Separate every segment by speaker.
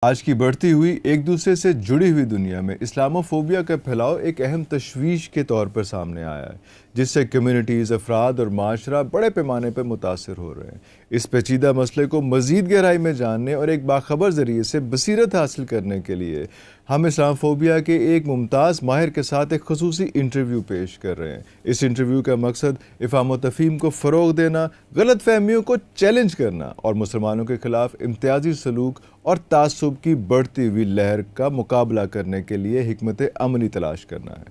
Speaker 1: آج کی بڑھتی ہوئی ایک دوسرے سے جڑی ہوئی دنیا میں اسلاموفوبیا کا پھیلاؤ ایک اہم تشویش کے طور پر سامنے آیا ہے، جس سے کمیونٹیز، افراد اور معاشرہ بڑے پیمانے پر متاثر ہو رہے ہیں۔ اس پیچیدہ مسئلے کو مزید گہرائی میں جاننے اور ایک باخبر ذریعے سے بصیرت حاصل کرنے کے لیے ہم اسلاموفوبیا کے ایک ممتاز ماہر کے ساتھ ایک خصوصی انٹرویو پیش کر رہے ہیں۔ اس انٹرویو کا مقصد افہام و تفہیم کو فروغ دینا، غلط فہمیوں کو چیلنج کرنا اور مسلمانوں کے خلاف امتیازی سلوک اور تعصب کی بڑھتی ہوئی لہر کا مقابلہ کرنے کے لیے حکمت عملی تلاش کرنا ہے۔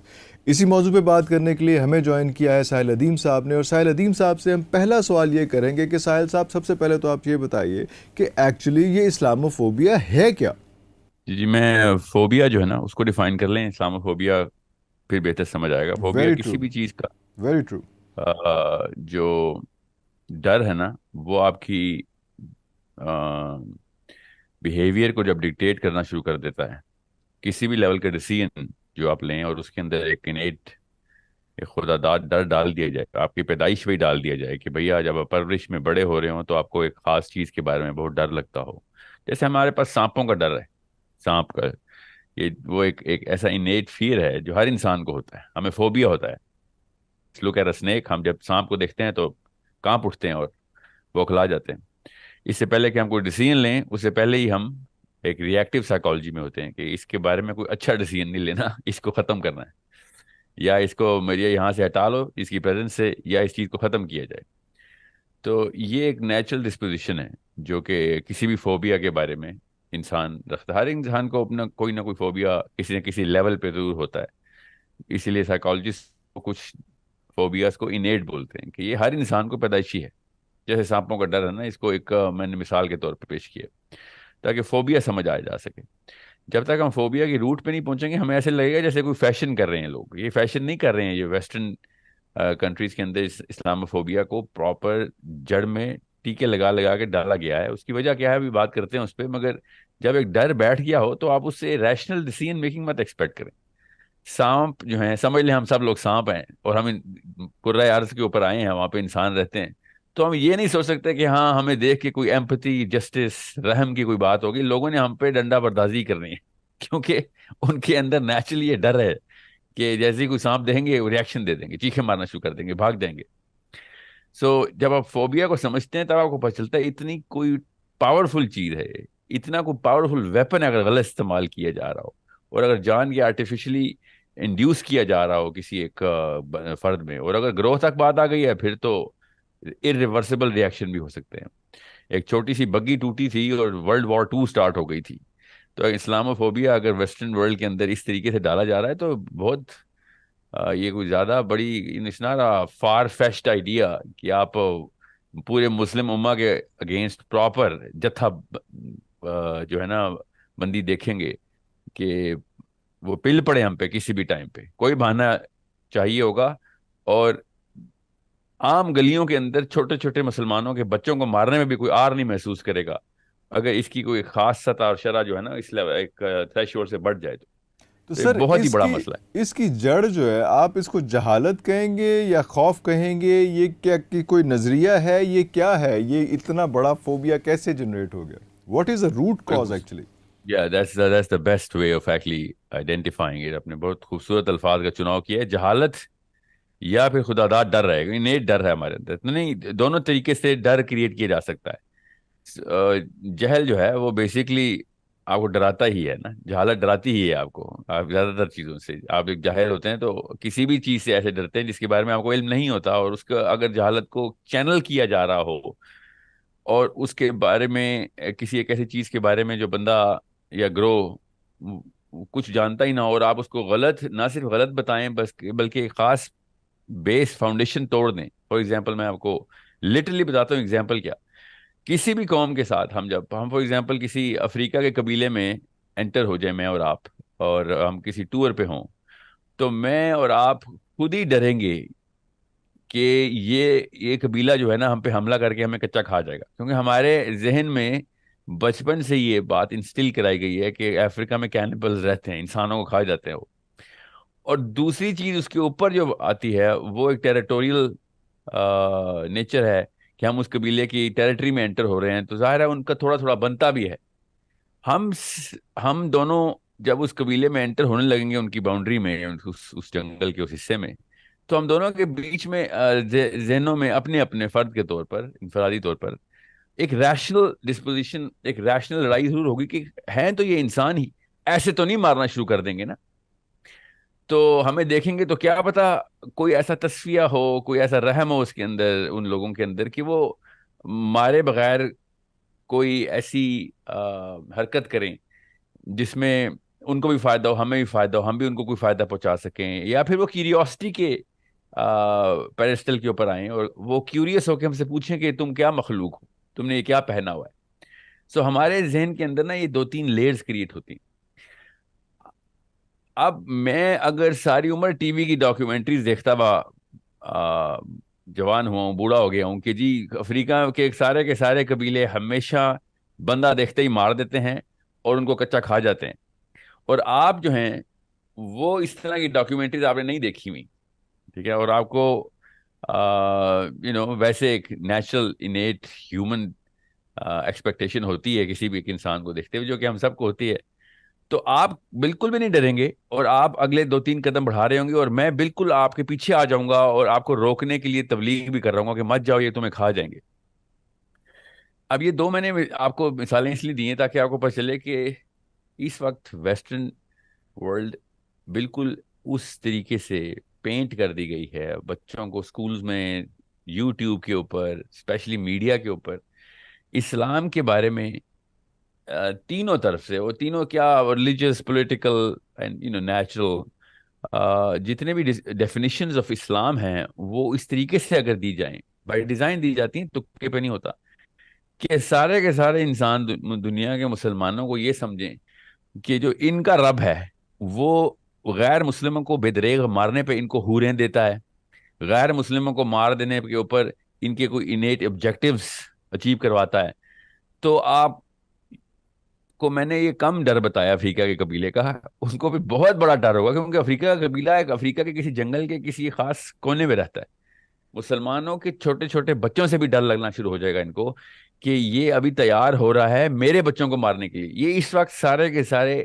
Speaker 1: اسی موضوع پہ بات کرنے کے لیے ہمیں جوائن کیا ہے ساحل ادیم صاحب نے، اور ساحل ادیم صاحب سے ہم پہلا سوال یہ کریں گے کہ ساحل صاحب، سب سے پہلے تو آپ یہ بتائیے کہ ایکچولی یہ اسلاموفوبیا ہے کیا؟
Speaker 2: جی میں فوبیا جو ہے نا اس کو ڈیفائن کر لیں، اسلام فوبیا پھر بہتر سمجھ آئے گا۔ فوبیا
Speaker 1: ویری ٹرو،
Speaker 2: کسی بھی چیز کا
Speaker 1: ویری ٹرو۔
Speaker 2: جو ڈر ہے نا وہ آپ کی بیہیویئر کو جب ڈکٹیٹ کرنا شروع کر دیتا ہے، کسی بھی لیول کا ڈیسیژن جو آپ لیں اور اس کے اندر ایک انیٹ ایک خدا داد ڈر ڈال دیا جائے، آپ کی پیدائش وہی ڈال دیا جائے کہ بھیا جب آپ پرورش میں بڑے ہو رہے ہوں تو آپ کو ایک خاص چیز کے بارے میں بہت ڈر لگتا ہو۔ جیسے ہمارے پاس سانپوں کا ڈر ہے، سانپ کا یہ وہ ایک ایسا انیٹ فیئر ہے جو ہر انسان کو ہوتا ہے، ہمیں فوبیا ہوتا ہے۔ لک ایٹ اسنیک، ہم جب سانپ کو دیکھتے ہیں تو کانپ اٹھتے ہیں اور بوکھلا جاتے ہیں۔ اس سے پہلے کہ ہم کوئی ڈیسیژن لیں، اس سے پہلے ہی ہم ایک ریئیکٹیو سائیکالوجی میں ہوتے ہیں کہ اس کے بارے میں کوئی اچھا ڈیسیژن نہیں لینا، اس کو ختم کرنا ہے، یا اس کو مجھے یہاں سے ہٹا لو اس کی پریزنس سے، یا اس چیز کو ختم کیا جائے۔ تو یہ ایک نیچرل ڈسپوزیشن ہے جو کہ کسی بھی فوبیا کے بارے میں انسان رکھتا ہے۔ ہر انسان کو اپنا کوئی نہ کوئی فوبیا کسی نہ کسی لیول پہ ضرور ہوتا ہے، اسی لیے سائیکالوجسٹ کو کچھ فوبیاز کو انیٹ بولتے ہیں کہ یہ ہر انسان کو پیدائشی ہے۔ جیسے سانپوں کا ڈر ہے نا، اس کو ایک میں نے مثال کے طور پہ پیش کیا تاکہ فوبیا سمجھ آیا جا سکے۔ جب تک ہم فوبیا کی روٹ پہ نہیں پہنچیں گے، ہمیں ایسے لگے گا جیسے کوئی فیشن کر رہے ہیں لوگ۔ یہ فیشن نہیں کر رہے ہیں، یہ ویسٹرن کنٹریز کے اندر اسلاموفوبیا کو پراپر جڑ میں ٹیکے لگا لگا کے ڈالا گیا ہے۔ اس کی وجہ کیا ہے ابھی بات کرتے ہیں اس پہ، مگر جب ایک ڈر بیٹھ گیا ہو تو آپ اس سے ریشنل ڈیسیژن میکنگ مت ایکسپیکٹ کریں۔ سانپ جو ہیں، سمجھ لیں ہم سب لوگ سانپ ہیں اور ہم کرۂ ارض کے اوپر آئے ہیں، وہاں پہ انسان رہتے ہیں، تو ہم یہ نہیں سوچ سکتے کہ ہاں ہمیں دیکھ کے کوئی ایمپتھی، جسٹس، رحم کی کوئی بات ہوگی۔ لوگوں نے ہم پہ ڈنڈا بردازی کرنی ہے کیونکہ ان کے اندر نیچرلی یہ ڈر ہے کہ جیسے ہی کوئی سانپ دیکھیں گے وہ ریئیکشن دے دیں گے، چیخیں مارنا شروع کر دیں گے، بھاگ جائیں گے۔ جب آپ فوبیا کو سمجھتے ہیں تب آپ کو پتہ چلتا ہے اتنی کوئی پاورفل چیز ہے، اتنا کوئی پاورفل ویپن اگر غلط استعمال کیا جا رہا ہو، اور اگر جان کے آرٹیفیشلی انڈیوس کیا جا رہا ہو کسی ایک فرد میں، اور اگر گروہ تک بات آ گئی ہے، پھر تو irreversible ریئیکشن بھی ہو سکتے ہیں۔ ایک چھوٹی سی بگی ٹوٹی تھی اور ورلڈ وار 2 سٹارٹ ہو گئی تھی۔ تو اسلاموفوبیا اگر ویسٹرن ورلڈ کے اندر اس طریقے سے ڈالا جا رہا ہے تو بہت یہ کوئی زیادہ بڑی اٹس ناٹ فار فیشڈ آئیڈیا کہ آپ پورے مسلم امہ کے اگینسٹ پراپر جتھا جو ہے نا بندی دیکھیں گے کہ وہ پل پڑے ہم پہ کسی بھی ٹائم پہ، کوئی بہانہ چاہیے ہوگا۔ اور عام گلیوں کے اندر چھوٹے چھوٹے مسلمانوں کے بچوں کو مارنے میں بھی کوئی آر نہیں محسوس کرے گا اگر اس کی کوئی خاص سطح اور شرح جو ہے نا اس لیول ایک تھریش ہولڈ سے بڑھ جائے
Speaker 1: تو
Speaker 2: تو یہ
Speaker 1: سر،
Speaker 2: بہت ہی
Speaker 1: اس
Speaker 2: بڑا
Speaker 1: کی
Speaker 2: مسئلہ ہے۔
Speaker 1: اس کی جڑ جو ہے، آپ اس کو جہالت کہیں گے یا خوف کہیں گے؟ یہ کیا کہ کوئی نظریہ ہے؟ یہ کیا ہے؟ یہ اتنا بڑا فوبیا کیسے جنریٹ ہو گیا؟ What is the root cause actually?
Speaker 2: یا that's the best way of actually identifying it۔ اپنے بہت خوبصورت الفاظ کا چناؤ کیا ہے، جہالت یا پھر خدا داد ڈر رہے گا، انیٹ ڈر ہے ہمارے اندر۔ نہیں، دونوں طریقے سے ڈر کریٹ کیا جا سکتا ہے۔ جہل جو ہے وہ بیسیکلی آپ کو ڈراتا ہی ہے نا، جہالت ڈراتی ہی ہے آپ کو، آپ زیادہ تر چیزوں سے۔ آپ ایک جاہل ہوتے ہیں تو کسی بھی چیز سے ایسے ڈرتے ہیں جس کے بارے میں آپ کو علم نہیں ہوتا، اور اس کا اگر جہالت کو چینل کیا جا رہا ہو اور اس کے بارے میں کسی ایک ایسی چیز کے بارے میں جو بندہ یا گروہ کچھ جانتا ہی نہ ہو، اور آپ اس کو غلط، نہ صرف غلط بتائیں بس بلکہ ایک خاص بیس فاؤنڈیشن توڑ دیں۔ فار ایگزامپل میں آپ کو لٹرلی بتاتا ہوں، ایگزامپل کیا، کسی بھی قوم کے ساتھ ہم فار ایگزامپل کسی افریقہ کے قبیلے میں انٹر ہو جائیں، میں اور آپ، اور ہم کسی ٹور پہ ہوں، تو میں اور آپ خود ہی ڈریں گے کہ یہ قبیلہ جو ہے نا ہم پہ حملہ کر کے ہمیں کچا کھا جائے گا، کیونکہ ہمارے ذہن میں بچپن سے یہ بات انسٹل کرائی گئی ہے کہ افریقہ میں کینیبلز رہتے ہیں، انسانوں کو کھا جاتے ہیں وہ۔ اور دوسری چیز اس کے اوپر جو آتی ہے وہ ایک ٹیریٹوریل نیچر ہے کہ ہم اس قبیلے کی ٹیریٹری میں انٹر ہو رہے ہیں، تو ظاہر ہے ان کا تھوڑا تھوڑا بنتا بھی ہے۔ ہم دونوں جب اس قبیلے میں انٹر ہونے لگیں گے، ان کی باؤنڈری میں، اس جنگل کے اس حصے میں، تو ہم دونوں کے بیچ میں ذہنوں میں اپنے اپنے فرد کے طور پر، انفرادی طور پر، ایک ریشنل ڈسپوزیشن، ایک ریشنل لڑائی ضرور ہوگی کہ ہیں تو یہ انسان ہی، ایسے تو نہیں مارنا شروع کر دیں گے نا. تو ہمیں دیکھیں گے تو کیا پتا کوئی ایسا تصفیہ ہو، کوئی ایسا رحم ہو اس کے اندر، ان لوگوں کے اندر، کہ وہ مارے بغیر کوئی ایسی حرکت کریں جس میں ان کو بھی فائدہ ہو، ہمیں بھی فائدہ ہو، ہم بھی ان کو کوئی فائدہ پہنچا سکیں، یا پھر وہ کیوریوسٹی کے پیڈسٹل کے اوپر آئیں اور وہ کیوریس ہو کے ہم سے پوچھیں کہ تم کیا مخلوق ہو، تم نے یہ کیا پہنا ہوا ہے. سو ہمارے ذہن کے اندر نا یہ 2-3 لیئرز کریٹ ہوتی ہیں. اب میں اگر ساری عمر ٹی وی کی ڈاکیومنٹریز دیکھتا ہوا جوان ہوا ہوں، بوڑھا ہو گیا ہوں، کہ جی افریقہ کے سارے قبیلے ہمیشہ بندہ دیکھتے ہی مار دیتے ہیں اور ان کو کچا کھا جاتے ہیں، اور آپ جو ہیں وہ اس طرح کی ڈاکیومنٹریز آپ نے نہیں دیکھی ہوئی، ٹھیک ہے، اور آپ کو ویسے ایک نیچرل انیٹ ہیومن ایکسپیکٹیشن ہوتی ہے کسی بھی ایک انسان کو دیکھتے ہوئے، جو کہ ہم سب کو ہوتی ہے، تو آپ بالکل بھی نہیں ڈریں گے اور آپ اگلے 2-3 قدم بڑھا رہے ہوں گے، اور میں بالکل آپ کے پیچھے آ جاؤں گا اور آپ کو روکنے کے لیے تبلیغ بھی کر رہا ہوں گا کہ مت جاؤ، یہ تمہیں کھا جائیں گے. اب یہ دو میں نے آپ کو مثالیں اس لیے دی ہیں تاکہ آپ کو پتہ چلے کہ اس وقت ویسٹرن ورلڈ بالکل اس طریقے سے پینٹ کر دی گئی ہے بچوں کو اسکولز میں، یوٹیوب کے اوپر، اسپیشلی میڈیا کے اوپر، اسلام کے بارے میں تینوں طرف سے، وہ تینوں کیا، ریلیجیس، پولیٹیکل اینڈ نیچرل، جتنے بھی ڈیفینیشنز آف اسلام ہیں وہ اس طریقے سے اگر دی جائیں، بائی ڈیزائن دی جاتی ہیں، تکے پہ نہیں ہوتا، کہ سارے کے سارے انسان دنیا کے مسلمانوں کو یہ سمجھیں کہ جو ان کا رب ہے وہ غیر مسلموں کو بے دریغ مارنے پہ ان کو حوریں دیتا ہے، غیر مسلموں کو مار دینے کے اوپر ان کے کوئی انیٹ آبجیکٹیوز اچیو کرواتا ہے. تو آپ کو میں نے یہ کم ڈر بتایا افریقہ کے قبیلے کا، اس کو بھی بہت بڑا ڈر ہوگا، کیونکہ افریقہ کا قبیلہ ایک افریقہ کے کسی جنگل کے کسی خاص کونے میں رہتا ہے. مسلمانوں کے چھوٹے چھوٹے بچوں سے بھی ڈر لگنا شروع ہو جائے گا ان کو کہ یہ ابھی تیار ہو رہا ہے میرے بچوں کو مارنے کے لیے. یہ اس وقت سارے کے سارے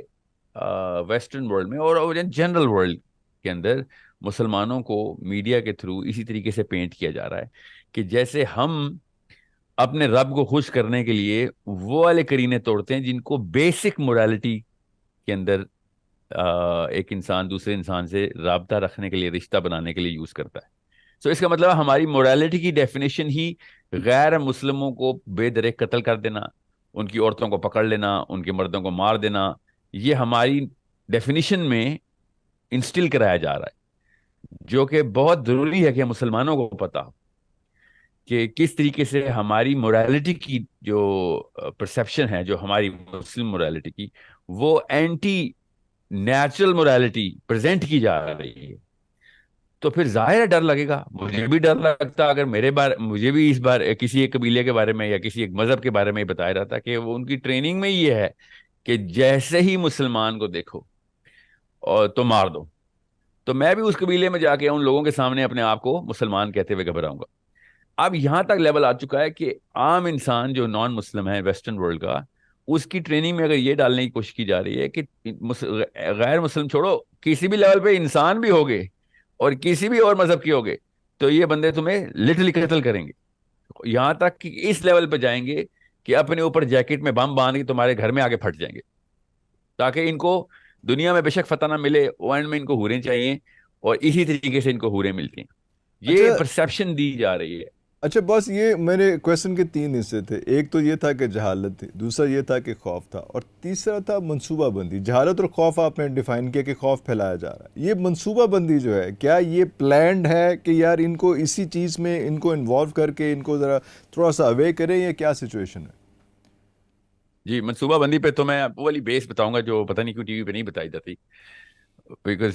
Speaker 2: ویسٹرن ورلڈ میں اور جنرل ورلڈ کے اندر مسلمانوں کو میڈیا کے تھرو اسی طریقے سے پینٹ کیا جا رہا ہے کہ جیسے ہم اپنے رب کو خوش کرنے کے لیے وہ والے کرینے توڑتے ہیں جن کو بیسک موریلٹی کے اندر ایک انسان دوسرے انسان سے رابطہ رکھنے کے لیے، رشتہ بنانے کے لیے یوز کرتا ہے. سو اس کا مطلب ہماری موریلٹی کی ڈیفینیشن ہی غیر مسلموں کو بے دریغ قتل کر دینا، ان کی عورتوں کو پکڑ لینا، ان کے مردوں کو مار دینا، یہ ہماری ڈیفینیشن میں انسٹل کرایا جا رہا ہے، جو کہ بہت ضروری ہے کہ مسلمانوں کو پتا ہو کہ کس طریقے سے ہماری موریلٹی کی جو پرسیپشن ہے، جو ہماری مسلم موریلٹی کی، وہ اینٹی نیچرل موریلٹی پریزنٹ کی جا رہی ہے. تو پھر ظاہر ہے ڈر لگے گا، مجھے بھی ڈر لگتا اگر مجھے بھی اس بار کسی ایک قبیلے کے بارے میں یا کسی ایک مذہب کے بارے میں بتایا جاتا کہ وہ ان کی ٹریننگ میں یہ ہے کہ جیسے ہی مسلمان کو دیکھو اور تو مار دو، تو میں بھی اس قبیلے میں جا کے ان لوگوں کے سامنے اپنے آپ کو مسلمان کہتے ہوئے گھبراؤں گا. اب یہاں تک لیول آ چکا ہے کہ عام انسان جو نان مسلم ہے ویسٹرن ورلڈ کا، اس کی ٹریننگ میں اگر یہ ڈالنے کی کوشش کی جا رہی ہے کہ غیر مسلم چھوڑو، کسی بھی لیول پہ انسان بھی ہوگے اور کسی بھی اور مذہب کے ہوگے تو یہ بندے تمہیں لٹرلی قتل کریں گے، یہاں تک کہ اس لیول پہ جائیں گے کہ اپنے اوپر جیکٹ میں بم باندھ کے تمہارے گھر میں آگے پھٹ جائیں گے، تاکہ ان کو دنیا میں بے شک فتح نہ ملے، اینڈ میں ان کو حوریں چاہیے، اور اسی طریقے سے ان کو حوریں ملتی ہیں. یہ
Speaker 1: اچھا
Speaker 2: پرسیپشن دی جا رہی ہے.
Speaker 1: اچھا بس، یہ میرے کویشچن کے 3 حصے تھے. ایک تو یہ تھا کہ جہالت تھی، دوسرا یہ تھا کہ خوف تھا، اور تیسرا تھا منصوبہ بندی. جہالت اور خوف آپ نے ڈیفائن کیا کہ خوف پھیلایا جا رہا ہے. یہ منصوبہ بندی جو ہے، کیا یہ پلانڈ ہے کہ یار ان کو اسی چیز میں ان کو انوالو کر کے ان کو ذرا تھوڑا سا اوے کریں، یا کیا سچویشن ہے؟
Speaker 2: جی، منصوبہ بندی پہ تو میں وہ والی بیس بتاؤں گا جو پتہ نہیں کیوں ٹی وی پہ نہیں بتائی جاتی، because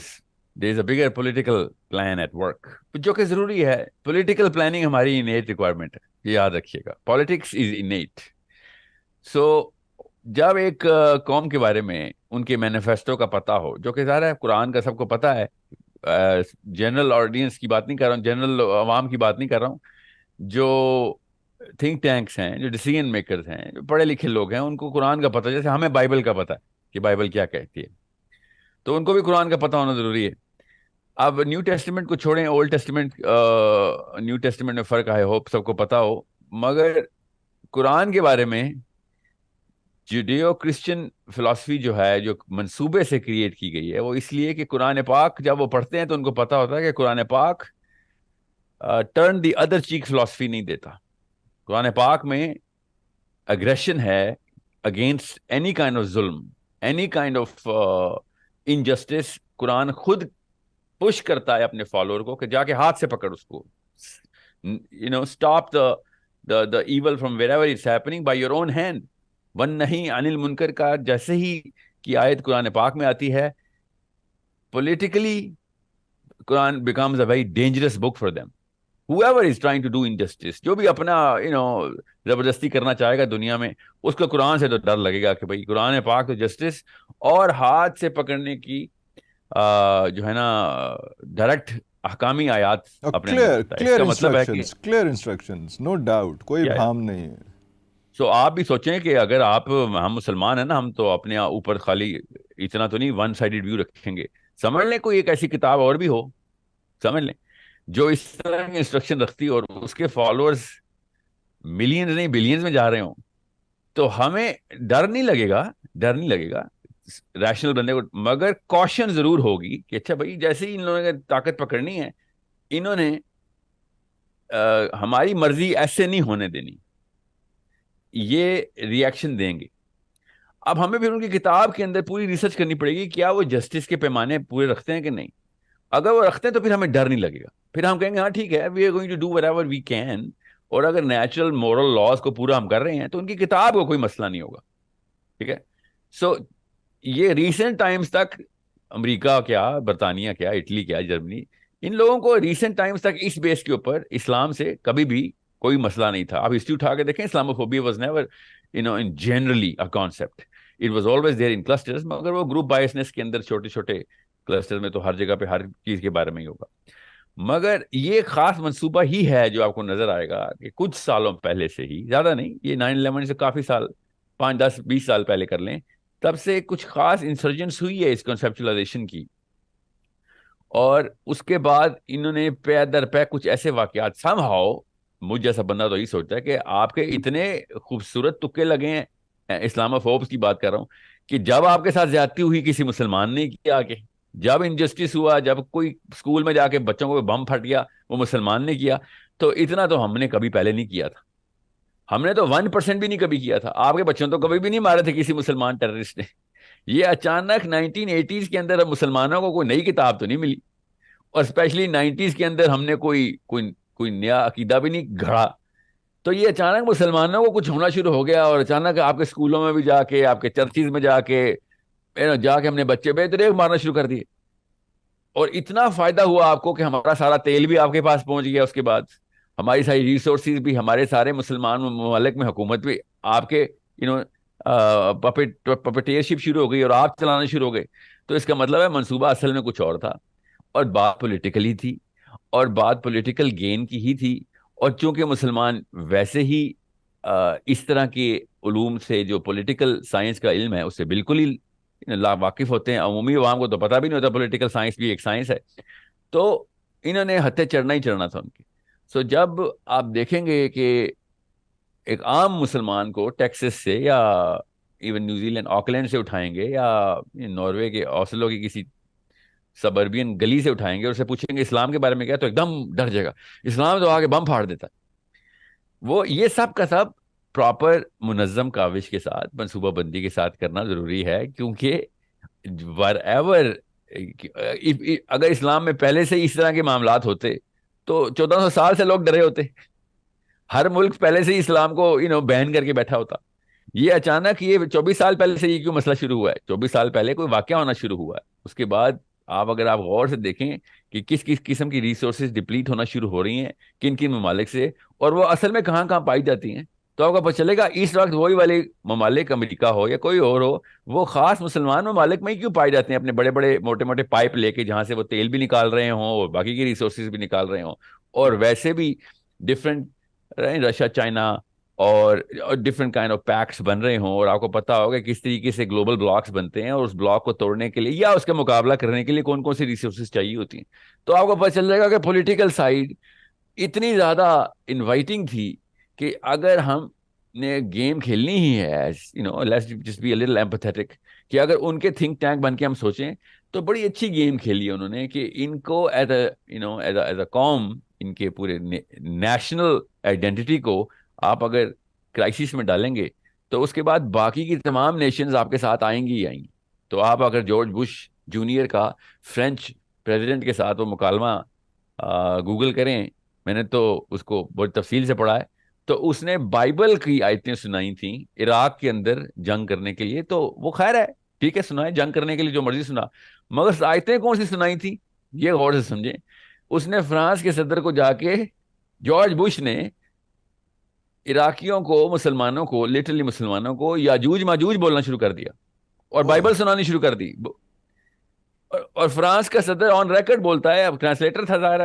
Speaker 2: there is a bigger political plan at work, جو کہ ضروری ہے. پولیٹیکل پلاننگ ہماری انیٹ ریکوائرمنٹ ہے، یہ یاد رکھیے گا. Politics is innate. سو جب ایک قوم کے بارے میں ان کے مینیفیسٹو کا پتہ ہو، جو کہ ظاہر ہے قرآن کا سب کو پتہ ہے، جنرل آڈینس کی بات نہیں کر رہا ہوں، جنرل عوام کی بات نہیں کر رہا ہوں، جو تھنک ٹینکس ہیں، جو ڈیسیژن میکرز ہیں، جو پڑھے لکھے لوگ ہیں، ان کو قرآن کا پتہ، جیسے ہمیں بائبل کا پتہ ہے کہ بائبل کیا کہتی ہے، تو ان کو بھی قرآن کا پتہ ہونا ضروری ہے. اب نیو ٹیسٹمنٹ کو چھوڑیں، اولڈ ٹیسٹمنٹ نیو ٹیسٹمنٹ میں فرق ہے، ہوپ سب کو پتہ ہو، مگر قرآن کے بارے میں جوڈیو کرسچن فلسفی جو ہے، جو منصوبے سے کریٹ کی گئی ہے، وہ اس لیے کہ قرآن پاک جب وہ پڑھتے ہیں تو ان کو پتہ ہوتا ہے کہ قرآن پاک ٹرن دی ادر چیک فلسفی نہیں دیتا. قرآن پاک میں اگریشن ہے اگینسٹ اینی کائنڈ آف ظلم، اینی کائنڈ آف انجسٹس. قرآن خود پش کرتا ہے اپنے فالوور کو کہ جا کے ہاتھ سے پکڑ اس کو، stop the evil from wherever it's happening by your own hand. One نہیں عن المنکر کا جیسے ہی کی آیت قرآن پاک میں آتی ہے، politically Quran becomes a very dangerous book for them. whoever is trying to do injustice، جو بھی اپنا زبردستی کرنا چاہے گا دنیا میں، اس کو قرآن سے تو ڈر لگے گا کہ بھائی قرآن پاک تو جسٹس اور ہاتھ سے پکڑنے کی جو ہے نا ڈائریکٹ احکامی آیات اپنے اندر
Speaker 1: کلیئر
Speaker 2: رکھتا ہے. اس
Speaker 1: کلیئر
Speaker 2: کا مطلب ہے کہ
Speaker 1: instructions, clear instructions, no doubt, کوئی
Speaker 2: کیا ہے.
Speaker 1: بھام نہیں ہے.
Speaker 2: سو آپ بھی سوچیں کہ اگر ہم مسلمان ہیں نا، ہم تو اپنے اوپر خالی اتنا تو نہیں ون سائیڈڈ ویو رکھیں گے. سمجھ لیں کوئی ایک ایسی کتاب اور بھی ہو، سمجھ لیں، جو اس طرح کی انسٹرکشن رکھتی اور اس کے فالوورز ملینز نہیں بلینز میں جا رہے ہوں، تو ہمیں ڈر نہیں لگے گا، ڈر نہیں لگے گا ریشنل بندے کو. مگر کوشن ضرور ہوگی کہ اچھا بھائی جیسے ہی ان لوگوں نے طاقت پکڑنی ہے، انہوں نے ہماری مرضی ایسے نہیں ہونے دینی، یہ ریئیکشن دیں گے. اب ہمیں پھر ان کی کتاب کے اندر پوری ریسرچ کرنی پڑے گی، کیا وہ جسٹس کے پیمانے پورے رکھتے ہیں کہ نہیں. اگر وہ رکھتے ہیں تو پھر ہمیں ڈر نہیں لگے گا، پھر ہم کہیں گے ہاں ٹھیک ہے، we are going to do whatever we can. اور اگر نیچرل مورل لاز کو پورا ہم کر رہے ہیں تو ان کی کتاب کو کوئی مسئلہ نہیں ہوگا. ٹھیک ہے. سو یہ ریسنٹ ٹائمز تک امریکہ کیا، برطانیہ کیا، اٹلی کیا، جرمنی، ان لوگوں کو ریسنٹ ٹائمز تک اس بیس کے اوپر اسلام سے کبھی بھی کوئی مسئلہ نہیں تھا. آپ ہسٹری اٹھا کے دیکھیں، Islamophobia was never in generally a concept. It was always there in clusters. مگر وہ گروپ بائسنس کے اندر چھوٹے چھوٹے کلسٹر میں تو ہر جگہ پہ ہر چیز کے بارے میں ہی ہوگا. مگر یہ خاص منصوبہ ہی ہے جو آپ کو نظر آئے گا کہ کچھ سالوں پہلے سے ہی، زیادہ نہیں، یہ 9/11 سے کافی سال، 5 10 20 سال پہلے کر لیں، تب سے کچھ خاص انسرجنس ہوئی ہے اس کنسپچولائزیشن کی. اور اس کے بعد انہوں نے پے در پے کچھ ایسے واقعات، سم ہاؤ مجھ جیسا بندہ تو یہی سوچتا ہے کہ آپ کے اتنے خوبصورت تکے لگے ہیں، اسلاموفوبس کی بات کر رہا ہوں، کہ جب آپ کے ساتھ زیادتی ہوئی کسی مسلمان نے کیا، کہ جب انجسٹس ہوا، جب کوئی اسکول میں جا کے بچوں کو بم پھٹ گیا، وہ مسلمان نے کیا، تو اتنا تو ہم نے کبھی پہلے نہیں کیا تھا. ہم نے تو 1% بھی نہیں کبھی کیا تھا. آپ کے بچوں تو کبھی بھی نہیں مارے تھے کسی مسلمان ٹیررسٹ نے. یہ اچانک 1980s کے اندر مسلمانوں کو کوئی نئی کتاب تو نہیں ملی، اور اسپیشلی 90s کے اندر ہم نے کوئی نیا عقیدہ بھی نہیں گھڑا. تو یہ اچانک مسلمانوں کو کچھ ہونا شروع ہو گیا، اور اچانک آپ کے اسکولوں میں بھی جا کے، آپ کے چرچز میں جا کے ہم نے بچے بے دریغ مارنا شروع کر دیے. اور اتنا فائدہ ہوا آپ کو کہ ہمارا سارا تیل بھی آپ کے پاس پہنچ گیا، اس کے بعد ہماری ساری ریسورسز بھی، ہمارے سارے مسلمان ممالک میں حکومت بھی آپ کے پپیٹیئرشپ شروع ہو گئی اور آپ چلانا شروع ہو گئے. تو اس کا مطلب ہے منصوبہ اصل میں کچھ اور تھا، اور بات پولیٹیکلی تھی، اور بات پولیٹیکل گین کی ہی تھی. اور چونکہ مسلمان ویسے ہی اس طرح کے علوم سے، جو پولیٹیکل سائنس کا علم ہے، اس سے بالکل ہی لا واقف ہوتے ہیں. عمومی عوام کو تو پتہ بھی نہیں ہوتا پولیٹیکل سائنس بھی ایک سائنس ہے. تو انہوں نے ہتھے چڑھنا ہی چڑھنا تھا ان کے. سو جب آپ دیکھیں گے کہ ایک عام مسلمان کو ٹیکسس سے، یا ایون نیوزی لینڈ آکلینڈ سے اٹھائیں گے، یا ناروے کے اوسلو کی کسی سبربین گلی سے اٹھائیں گے اور اسے پوچھیں گے اسلام کے بارے میں کیا، تو ایک دم ڈر جائے گا. اسلام تو آگے بم پھاڑ دیتا. وہ یہ سب کا سب پراپر منظم کاوش کے ساتھ، منصوبہ بندی کے ساتھ کرنا ضروری ہے. کیونکہ wherever اگر اسلام میں پہلے سے اس طرح کے معاملات ہوتے تو 1400 سال سے لوگ ڈرے ہوتے. ہر ملک پہلے سے ہی اسلام کو بین کر کے بیٹھا ہوتا. یہ اچانک یہ 24 سال پہلے سے یہ کیوں مسئلہ شروع ہوا ہے؟ 24 سال پہلے کوئی واقعہ ہونا شروع ہوا ہے. اس کے بعد اگر آپ غور سے دیکھیں کہ کس کس قسم کی ریسورسز ڈپلیٹ ہونا شروع ہو رہی ہیں کن کن ممالک سے، اور وہ اصل میں کہاں کہاں پائی جاتی ہیں، تو آپ کو پتہ چلے گا اس وقت وہی والے ممالک، امریکہ ہو یا کوئی اور ہو، وہ خاص مسلمان ممالک میں ہی کیوں پائے جاتے ہیں، اپنے بڑے بڑے موٹے موٹے پائپ لے کے، جہاں سے وہ تیل بھی نکال رہے ہوں اور باقی کی ریسورسز بھی نکال رہے ہوں، اور ویسے بھی ڈفرینٹ رشیا چائنا اور ڈفرینٹ کائنڈ آف پیکٹس بن رہے ہوں، اور آپ کو پتا ہوگا کس طریقے سے گلوبل بلاکس بنتے ہیں، اور اس بلاک کو توڑنے کے لیے یا اس کا مقابلہ کرنے کے لیے کون کون سی ریسورسز چاہیے ہوتی ہیں، تو آپ کو پتہ چل جائے گا کہ پولیٹیکل سائڈ اتنی زیادہ انوائٹنگ تھی کہ اگر ہم نے گیم کھیلنی ہی ہے، let's just be a little empathetic, کہ اگر ان کے تھنک ٹینک بن کے ہم سوچیں تو بڑی اچھی گیم کھیلی ہے انہوں نے کہ ان کو ایز اے قوم، ان کے پورے نیشنل آئیڈینٹی کو آپ اگر کرائسس میں ڈالیں گے تو اس کے بعد باقی کی تمام نیشنز آپ کے ساتھ آئیں گی ہی آئیں گی. تو آپ اگر جارج بش جونیئر کا فرینچ پریزیڈنٹ کے ساتھ وہ مکالمہ گوگل کریں، میں نے تو اس کو بہت تفصیل سے پڑھا ہے، تو اس نے بائبل کی آیتیں سنائی تھیں عراق کے اندر جنگ کرنے کے لیے. تو وہ خیر ہے، ٹھیک ہے، سنائے جنگ کرنے کے لیے جو مرضی سنا، مگر آیتیں کون سی سنائی تھی یہ غور سے سمجھیں. اس نے فرانس کے صدر کو جا کے، جارج بش نے عراقیوں کو، مسلمانوں کو، لٹرلی مسلمانوں کو یاجوج ماجوج بولنا شروع کر دیا اور بائبل سنانی شروع کر دی. اور فرانس کا صدر آن ریکارڈ بولتا ہے، اب ٹرانسلیٹر تھا ظاہر،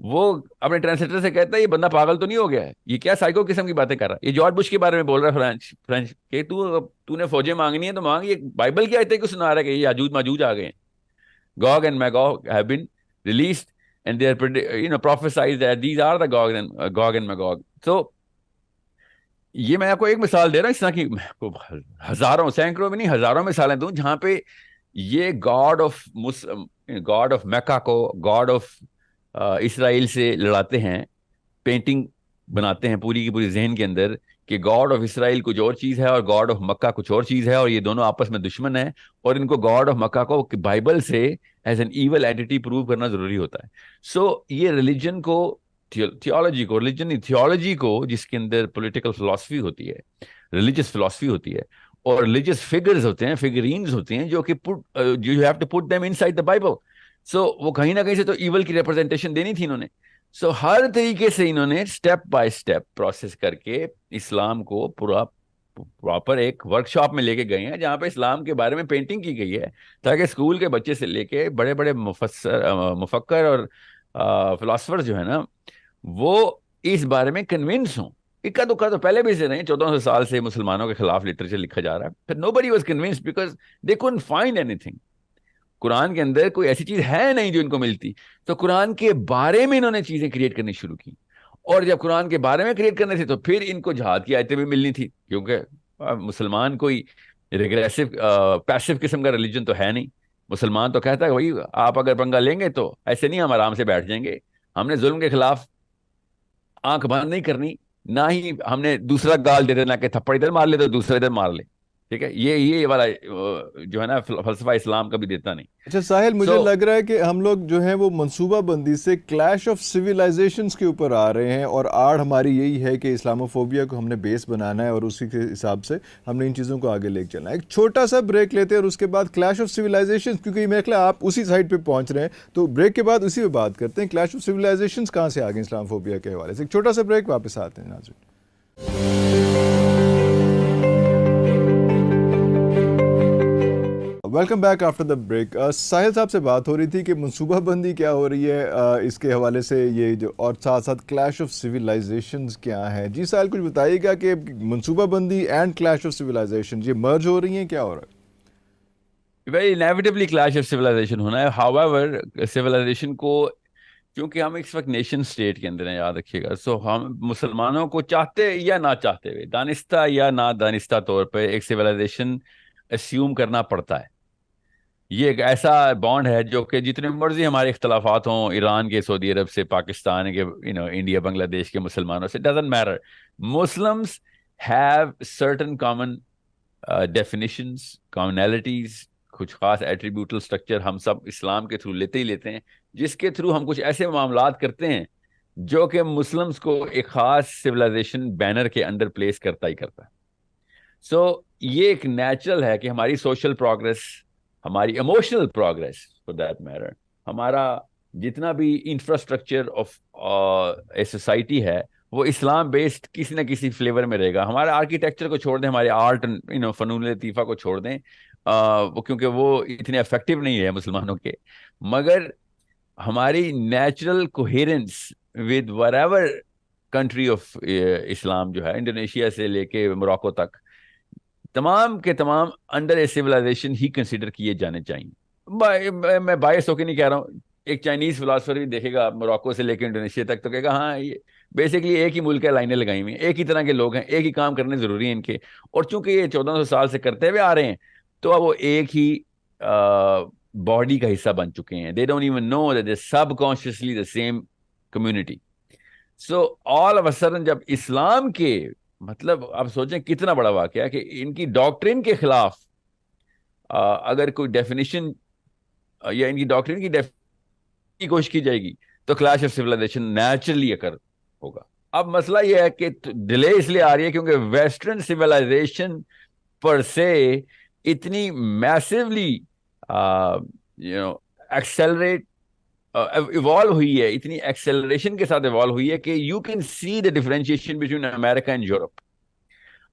Speaker 2: وہ اپنے ٹرانسلیٹر سے کہتا ہے یہ بندہ پاگل تو نہیں ہو گیا ہے، یہ کیا سائیکو قسم کی باتیں کر رہا ہے، یہ جارج بش کے بارے میں بول رہا ہے فرینچ کہ تو نے فوجیں مانگنی ہے تو مانگ، یہ بائبل کی آیتیں کیوں سنا رہا ہے کہ یہ یاجوج ماجوج آ گئے ہیں. Gog and Magog have been released and they are prophesied that these are the Gog and Magog. So یہ میں آپ کو ایک مثال دے رہا ہوں، اس طرح کی ہزاروں، سینکڑوں میں نہیں ہزاروں مثالیں دوں جہاں پہ یہ گاڈ آف میکا کو گاڈ آف اسرائیل سے لڑاتے ہیں، پینٹنگ بناتے ہیں پوری کی پوری ذہن کے اندر کہ گاڈ آف اسرائیل کچھ اور چیز ہے اور گاڈ آف مکہ کچھ اور چیز ہے، اور یہ دونوں آپس میں دشمن ہیں، اور ان کو گاڈ آف مکہ کو بائبل سے as an evil entity prove کرنا ضروری ہوتا ہے. سو یہ ریلیجن کو، تھیولوجی کو، ریلیجن نہیں تھیولوجی کو، جس کے اندر پولیٹیکل فلاسفی ہوتی ہے، ریلیجس فلاسفی ہوتی ہے، اور ریلیجس فگرز ہوتے ہیں، فگرینز ہوتے ہیں جو کہ you have to put them inside the Bible. So وہ کہیں نہ کہیں سے تو ایول کی ریپرزینٹیشن دینی تھی انہوں نے. سو ہر طریقے سے انہوں نے اسٹیپ بائی اسٹیپ پروسیس کر کے اسلام کو پراپر ایک ورک شاپ میں لے کے گئے ہیں جہاں پہ اسلام کے بارے میں پینٹنگ کی گئی ہے، تاکہ اسکول کے بچے سے لے کے بڑے بڑے مفکر اور فلاسفر جو ہے نا، وہ اس بارے میں کنونس ہوں. اکا دکا تو پہلے بھی سے نہیں، 1400 سال سے مسلمانوں کے خلاف لٹریچر لکھا جا رہا ہے، پھر nobody was convinced because they couldn't find anything. قرآن کے اندر کوئی ایسی چیز ہے نہیں جو ان کو ملتی، تو قرآن کے بارے میں انہوں نے چیزیں کریٹ کرنی شروع کی، اور جب قرآن کے بارے میں کریٹ کرنے تھے تو پھر ان کو جہاد کی آیتیں بھی ملنی تھی، کیونکہ مسلمان کوئی ریگریسو پیسو قسم کا ریلیجن تو ہے نہیں. مسلمان تو کہتا ہے بھائی آپ اگر پنگا لیں گے تو ایسے نہیں ہم آرام سے بیٹھ جائیں گے، ہم نے ظلم کے خلاف آنکھ بند نہیں کرنی، نہ ہی ہم نے دوسرا گال دے دینا کہ تھپڑ ادھر مار لے تو دوسرا ادھر مار لے. ٹھیک ہے، یہ والا جو ہے نا فلسفہ اسلام کا بھی دیتا نہیں.
Speaker 1: اچھا ساحل، مجھے لگ رہا ہے کہ ہم لوگ جو ہیں وہ منصوبہ بندی سے کلیش آف سویلائزیشنز کے اوپر آ رہے ہیں، اور آڑ ہماری یہی ہے کہ اسلاموفوبیا کو ہم نے بیس بنانا ہے اور اسی کے حساب سے ہم نے ان چیزوں کو آگے لے کے چلنا ہے. ایک چھوٹا سا بریک لیتے ہیں اور اس کے بعد کلیش آف سویلائزیشنز، کیونکہ میرے خیال آپ اسی سائڈ پہ پہنچ رہے ہیں، تو بریک کے بعد اسی پہ بات کرتے ہیں. کلیش آف سویلائزیشنز کہاں سے آگے اسلاموفوبیا کے حوالے سے؟ ایک چھوٹا سا بریک، واپس آتے ہیں ناظرین. Welcome back after the break. Sahil sahib سے بات ہو رہی تھی کہ منصوبہ بندی کیا ہو رہی ہے اس کے حوالے سے، یہ جو اور ساتھ ساتھ کلیش آف سویلائزیشنز کیا ہیں. جی ساحل کچھ بتائیے گا کہ منصوبہ بندی اینڈ کلیش آف سویلائزیشن یہ مرج ہو رہی ہیں، کیا ہو رہا ہے؟
Speaker 2: ویری انیویٹبلی کلیش آف سویلائزیشن ہونا ہے. ہاؤ ایور سویلائزیشن کو، کیونکہ ہم اس وقت نیشن اسٹیٹ کے اندر ہیں، یاد رکھیے گا، سو ہم مسلمانوں کو چاہتے یا نہ چاہتے ہوئے، دانستہ یا نہ دانستہ طور پہ ایک سویلائزیشن اسیوم کرنا پڑتا ہے. یہ ایک ایسا بانڈ ہے جو کہ جتنے مرضی ہمارے اختلافات ہوں، ایران کے، سعودی عرب سے، پاکستان کے، انڈیا بنگلہ دیش کے مسلمانوں سے، doesn't matter. Muslims have certain common definitions, commonalities, کچھ خاص ایٹریبیوٹل سٹرکچر ہم سب اسلام کے تھرو لیتے ہی لیتے ہیں، جس کے تھرو ہم کچھ ایسے معاملات کرتے ہیں جو کہ مسلمس کو ایک خاص سویلائزیشن بینر کے انڈر پلیس کرتا ہی کرتا ہے. سو یہ ایک نیچرل ہے کہ ہماری سوشل پروگرس، ہماری emotional progress for that matter, ہمارا جتنا بھی انفراسٹرکچر آف اے سوسائٹی ہے وہ اسلام بیسڈ کسی نہ کسی فلیور میں رہے گا. ہمارے آرکیٹیکچر کو چھوڑ دیں، ہمارے آرٹ فنون لطیفہ کو چھوڑ دیں، کیونکہ وہ اتنے افیکٹو نہیں ہے مسلمانوں کے، مگر ہماری natural کوہیرنس with what ever country of اسلام جو ہے انڈونیشیا سے لے کے موراکو تک تمام کے تمام انڈر اے سویلائزیشن ہی کنسیڈر کیے جانے چاہیے. میں باعث ہو کے نہیں کہہ رہا ہوں, ایک چائنیز فلاسفر بھی دیکھے گا موراکو سے لے کے انڈونیشیا تک تو کہے گا ہاں یہ بیسکلی ایک ہی ملک ہے, لائنیں لگائی ہوئی ہیں, ایک ہی طرح کے لوگ ہیں, ایک ہی کام کرنے ضروری ہیں ان کے, اور چونکہ یہ 1400 سال سے کرتے ہوئے آ رہے ہیں تو اب وہ ایک ہی باڈی کا حصہ بن چکے ہیں. They don't even know that they subconsciously the same community. So all of a sudden جب اسلام کے مطلب آپ سوچیں کتنا بڑا واقعہ ہے کہ ان کی ڈاکٹرین کے خلاف اگر کوئی ڈیفینیشن یا ان کی ڈاکٹرین کی کوشش کی جائے گی تو کلیش آف سویلائزیشن نیچرلی اکر ہوگا. اب مسئلہ یہ ہے کہ ڈیلے اس لیے آ رہی ہے کیونکہ ویسٹرن سویلائزیشن پر سے اتنی میسیولی ایکسیلریٹ ایوالو ہوئی ہے, اتنی ایکسیلریشن کے ساتھ ایوالو ہوئی ہے کہ you can see the differentiation between America and Europe.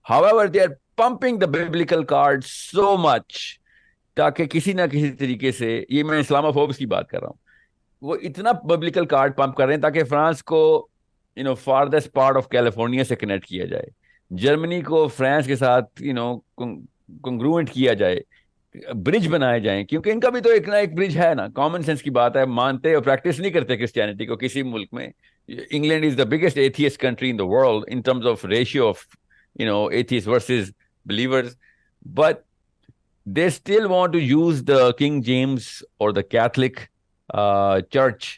Speaker 2: However, they are pumping the biblical card so much تاکہ کسی نہ کسی طریقے سے, یہ میں اسلاموفوبس کی بات کر رہا ہوں, وہ اتنا ببلیکل کارڈ پمپ کر رہے ہیں تاکہ فرانس کو فاردسٹ پارٹ آف کیلیفورنیا سے کنیکٹ کیا جائے, جرمنی کو فرانس کے ساتھ کنگروئنٹ کیا جائے, برج بنائے جائیں, کیونکہ ان کا بھی تو ایک نہ ایک برج ہے نا. کامن سینس کی بات ہے, مانتے اور پریکٹس نہیں کرتے کرسچینٹی کو کسی ملک میں. England is the biggest atheist country in the world in terms of ratio of atheists versus believers, but they still want to use the King James or the Catholic church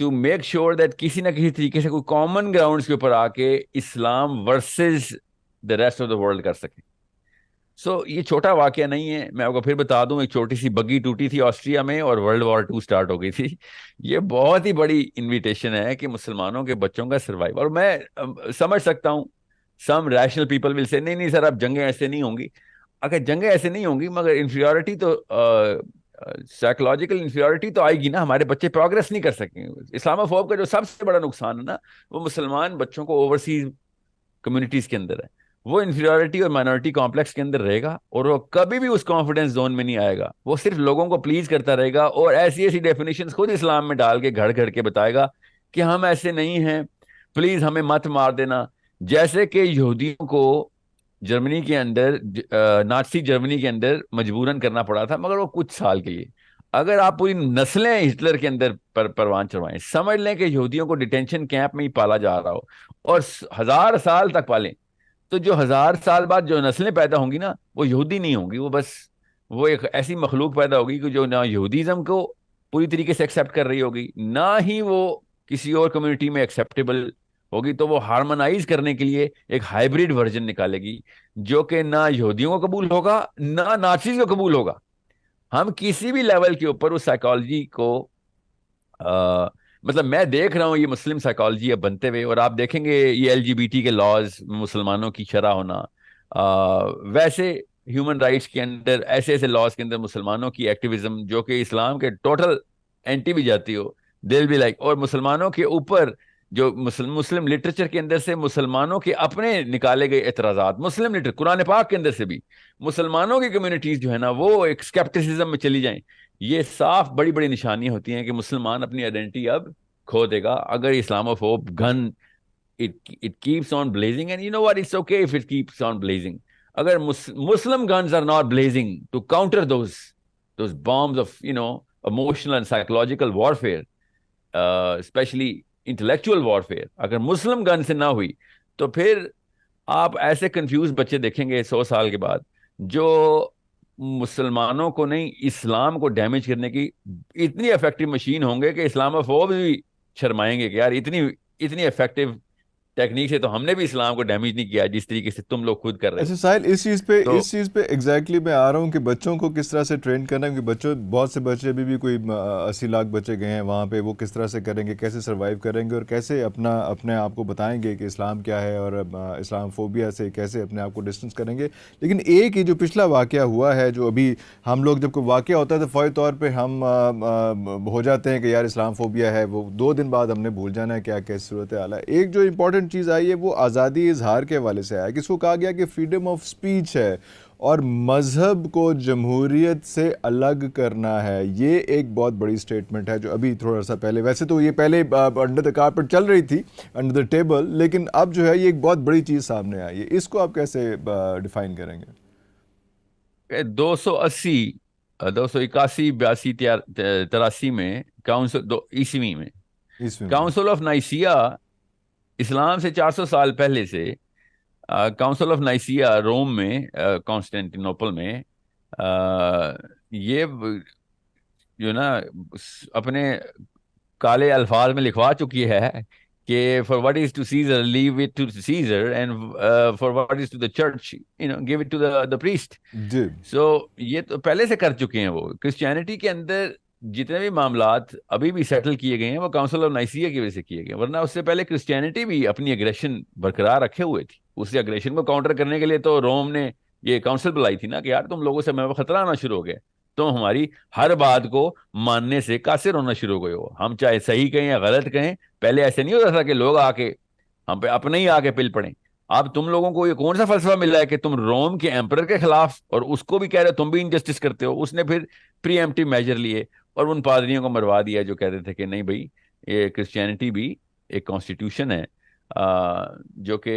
Speaker 2: to make sure that کسی نہ کسی طریقے سے کوئی common grounds کے اوپر آ کے اسلام versus the rest of the world کر سکے. سو یہ چھوٹا واقعہ نہیں ہے, میں آپ کو پھر بتا دوں, ایک چھوٹی سی بگی ٹوٹی تھی آسٹریا میں اور ورلڈ وار 2 سٹارٹ ہو گئی تھی. یہ بہت ہی بڑی انویٹیشن ہے کہ مسلمانوں کے بچوں کا سروائیو, اور میں سمجھ سکتا ہوں سم ریشنل پیپل ول سے نہیں سر اب جنگیں ایسے نہیں ہوں گی. اگر جنگیں ایسے نہیں ہوں گی مگر انفیریورٹی تو سائیکولوجیکل انفیریورٹی تو آئے گی نا, ہمارے بچے پروگرس نہیں کر سکیں. اسلاموفوب کا جو سب سے بڑا نقصان ہے نا وہ مسلمان بچوں کو اوورسیز کمیونٹیز کے اندر ہے, وہ انفیریورٹی اور مائنورٹی کمپلیکس کے اندر رہے گا اور وہ کبھی بھی اس کانفیڈنس زون میں نہیں آئے گا. وہ صرف لوگوں کو پلیز کرتا رہے گا اور ایسی ایسی ڈیفینیشنز خود اسلام میں ڈال کے گھڑ گھڑ کے بتائے گا کہ ہم ایسے نہیں ہیں, پلیز ہمیں مت مار دینا. جیسے کہ یہودیوں کو جرمنی کے اندر نازی جرمنی کے اندر مجبوراً کرنا پڑا تھا مگر وہ کچھ سال کے لیے. اگر آپ پوری نسلیں ہٹلر کے اندر پروان چڑھوائیں, سمجھ لیں کہ یہودیوں کو ڈیٹینشن کیمپ میں ہی پالا جا رہا ہو اور 1000 سال تک پالیں, تو جو 1000 سال بعد جو نسلیں پیدا ہوں گی نا وہ یہودی نہیں ہوں گی, وہ بس وہ ایک ایسی مخلوق پیدا ہوگی کہ جو نہ یہودیزم کو پوری طریقے سے ایکسیپٹ کر رہی ہوگی نہ ہی وہ کسی اور کمیونٹی میں ایکسیپٹیبل ہوگی. تو وہ ہارمونائز کرنے کے لیے ایک ہائیبریڈ ورژن نکالے گی جو کہ نہ یہودیوں کو قبول ہوگا نہ نازیز کو قبول ہوگا. ہم کسی بھی لیول کے اوپر اس سائیکالوجی کو مطلب میں دیکھ رہا ہوں یہ مسلم سائیکالوجی اب بنتے ہوئے, اور آپ دیکھیں گے یہ LGBT کے لاز مسلمانوں کی شرح ہونا, ویسے ہیومن رائٹس کے اندر ایسے ایسے لاز کے اندر مسلمانوں کی ایکٹیویزم جو کہ اسلام کے ٹوٹل اینٹی بھی جاتی ہو, دل بھی لائک, اور مسلمانوں کے اوپر جو مسلم لٹریچر کے اندر سے مسلمانوں کے اپنے نکالے گئے اعتراضات, مسلم لٹریچر قرآن پاک کے اندر سے بھی مسلمانوں کی کمیونٹیز جو ہے نا وہ ایک اسکیپٹسزم میں چلی جائیں, یہ صاف بڑی بڑی نشانیاں ہوتی ہیں کہ مسلمان اپنی آئیڈینٹی اب کھو دے گا اگر اسلاموفوب گن it keeps on blazing. And you know what, it's okay if it keeps on blazing. اگر Muslim guns are not blazing to counter those bombs of emotional and psychological warfare, especially intellectual warfare, اگر مسلم گن سے نہ ہوئی تو پھر آپ ایسے confuse بچے دیکھیں گے 100 سال کے بعد جو مسلمانوں کو نہیں اسلام کو ڈیمیج کرنے کی اتنی افیکٹو مشین ہوں گے کہ اسلاموفوب بھی شرمائیں گے کہ یار اتنی افیکٹو ٹیکنیک سے تو ہم نے بھی اسلام کو ڈیمیج نہیں کیا جس طریقے سے تم لوگ خود کر رہے ہیں.
Speaker 1: اچھا ساحل, اس چیز پہ ایگزیکٹلی میں آ رہا ہوں کہ بچوں کو کس طرح سے ٹرین کرنا ہے, کیونکہ بچوں بہت سے بچے ابھی بھی کوئی 80 لاکھ بچے گئے ہیں وہاں پہ, وہ کس طرح سے کریں گے, کیسے سروائیو کریں گے اور کیسے اپنے آپ کو بتائیں گے کہ اسلام کیا ہے اور اسلام فوبیا سے کیسے اپنے آپ کو ڈسٹنس کریں گے. لیکن ایک یہ جو پچھلا واقعہ ہوا ہے, جو ابھی ہم لوگ جب کوئی واقعہ ہوتا ہے تو فوری طور پہ ہم ہو جاتے ہیں کہ یار اسلام فوبیا ہے, وہ 2 دن بعد ہم نے بھول جانا ہے کیا کیسی صورت حال ہے. ایک جو امپورٹنٹ چیز آئی ہے وہ آزادی اظہار کے حوالے سے آیا, کہ اس کو کہا گیا کہ فریڈم آف اسپیچ ہے اور مذہب کو جمہوریت سے الگ کرنا ہے، یہ ایک بہت بڑی سٹیٹمنٹ ہے جو ابھی تھوڑا سا پہلے، ویسے تو یہ پہلے انڈر دا کارپٹ چل رہی تھی، انڈر دا ٹیبل، لیکن اب جو ہے یہ ایک بہت بڑی چیز سامنے آئی ہے. اس کو آپ کیسے ڈیفائن کریں گے؟
Speaker 2: 281 82 82 83 میں کاؤنسل عیسوی میں
Speaker 1: عیسوی میں؟
Speaker 2: کاؤنسل آف نائسیا، اسلام سے 400 سال پہلے سے کاؤنسل آف نائسیا روم میں، کانسٹینٹینوپل میں، یہ جو نا اپنے کالے الفاظ میں لکھوا چکی ہے کہ for what is to Caesar leave it to Caesar and for what is to the church give it to the priest.
Speaker 1: جی.
Speaker 2: سو یہ تو پہلے سے کر چکے ہیں. وہ کرسچینٹی کے اندر جتنے بھی معاملات ابھی بھی سیٹل کیے گئے ہیں وہ کاؤنسل آف نائسیا کی وجہ سے کیے گئے، ورنہ اس سے پہلے کرسچینٹی بھی اپنی اگریشن برقرار رکھے ہوئے تھی. اس اگریشن کو کاؤنٹر کرنے کے لیے تو روم نے یہ کاؤنسل بلائی تھی نا کہ یار تم لوگوں سے میں خطرہ آنا شروع ہو گیا، تم ہماری ہر بات کو ماننے سے قاصر ہونا شروع ہو گئے ہو. ہم چاہے صحیح کہیں یا غلط کہیں، پہلے ایسے نہیں ہوتا تھا کہ لوگ آ کے ہم پہ اپنے ہی آ کے پل پڑیں. اب تم لوگوں کو یہ کون سا فلسفہ ملا ہے کہ تم روم کے ایمپرر کے خلاف، اور اس کو بھی کہہ رہے تم بھی انجسٹس کرتے ہو. اس نے پھر پری ایمپٹیو میجر لیے اور ان پادریوں کو مروا دیا جو کہتے تھے کہ نہیں بھائی یہ کرسچینٹی بھی ایک کانسٹیٹیوشن ہے، جو کہ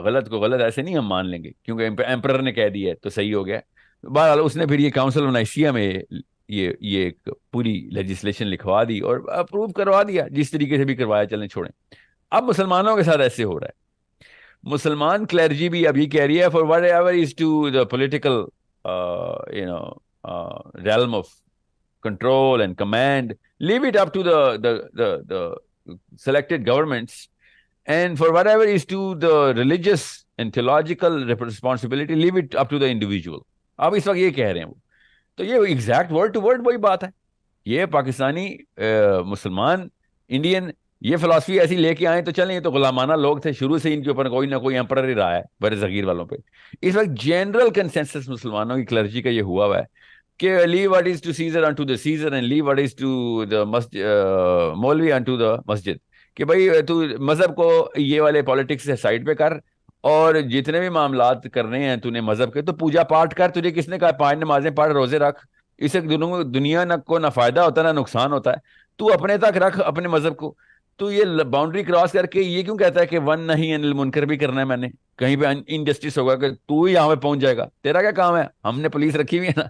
Speaker 2: غلط کو غلط ایسے نہیں ہم مان لیں گے کیونکہ ایمپرر نے کہہ دیا ہے تو صحیح ہو گیا. بہرحال اس نے پھر یہ کاؤنسل آف نائسیا میں یہ ایک پوری لیجسلیشن لکھوا دی اور اپروو کروا دیا، جس طریقے سے بھی کروایا چلیں چھوڑیں. اب مسلمانوں کے ساتھ ایسے ہو رہا ہے. مسلمان کلیرجی بھی ابھی کہہ رہی ہے for whatever is to the political realm of control and command, leave it up to the selected governments, and for whatever is to the religious and theological responsibility, leave it up to the individual. اب اس وقت یہ کہہ رہے ہیں وہ، تو یہ exact word to word وہی بات ہے. یہ پاکستانی مسلمان انڈین یہ فلسفی ایسی لے کے آئے تو چلیں، یہ تو غلامانہ لوگ تھے شروع سے، ان کے اوپر کوئی نہ کوئی ایمپرر ہی رہا ہے بر صغیر والوں پہ. اس وقت جنرل کنسنسس مسلمانوں کی کلرجی کا یہ ہوا ہے کہ leave what is to Caesar into the Caesar and leave what is to the maulvi into دا مسجد، کہ بھائی تو مذہب کو یہ والے پالیٹکس سے سائڈ پہ کر، اور جتنے بھی معاملات کرنے ہیں تو نے مذہب کے تو پوجا پاٹ کر. تجھے کس نے کہا 5 نمازیں پڑھ، روزے رکھ؟ اس سے دنیا کو نہ فائدہ ہوتا ہے نہ نقصان ہوتا ہے. تو اپنے تک رکھ اپنے مذہب کو. تو یہ باؤنڈری کراس کر کے یہ کیوں کہتا ہے کہ ون نہیں انل منکر بھی کرنا ہے؟ میں نے کہیں پہ انجسٹس ہوگا کہ تو ہی یہاں پہ پہنچ جائے گا، تیرا کیا کام ہے؟ ہم نے پولیس رکھی ہوئی ہے نا،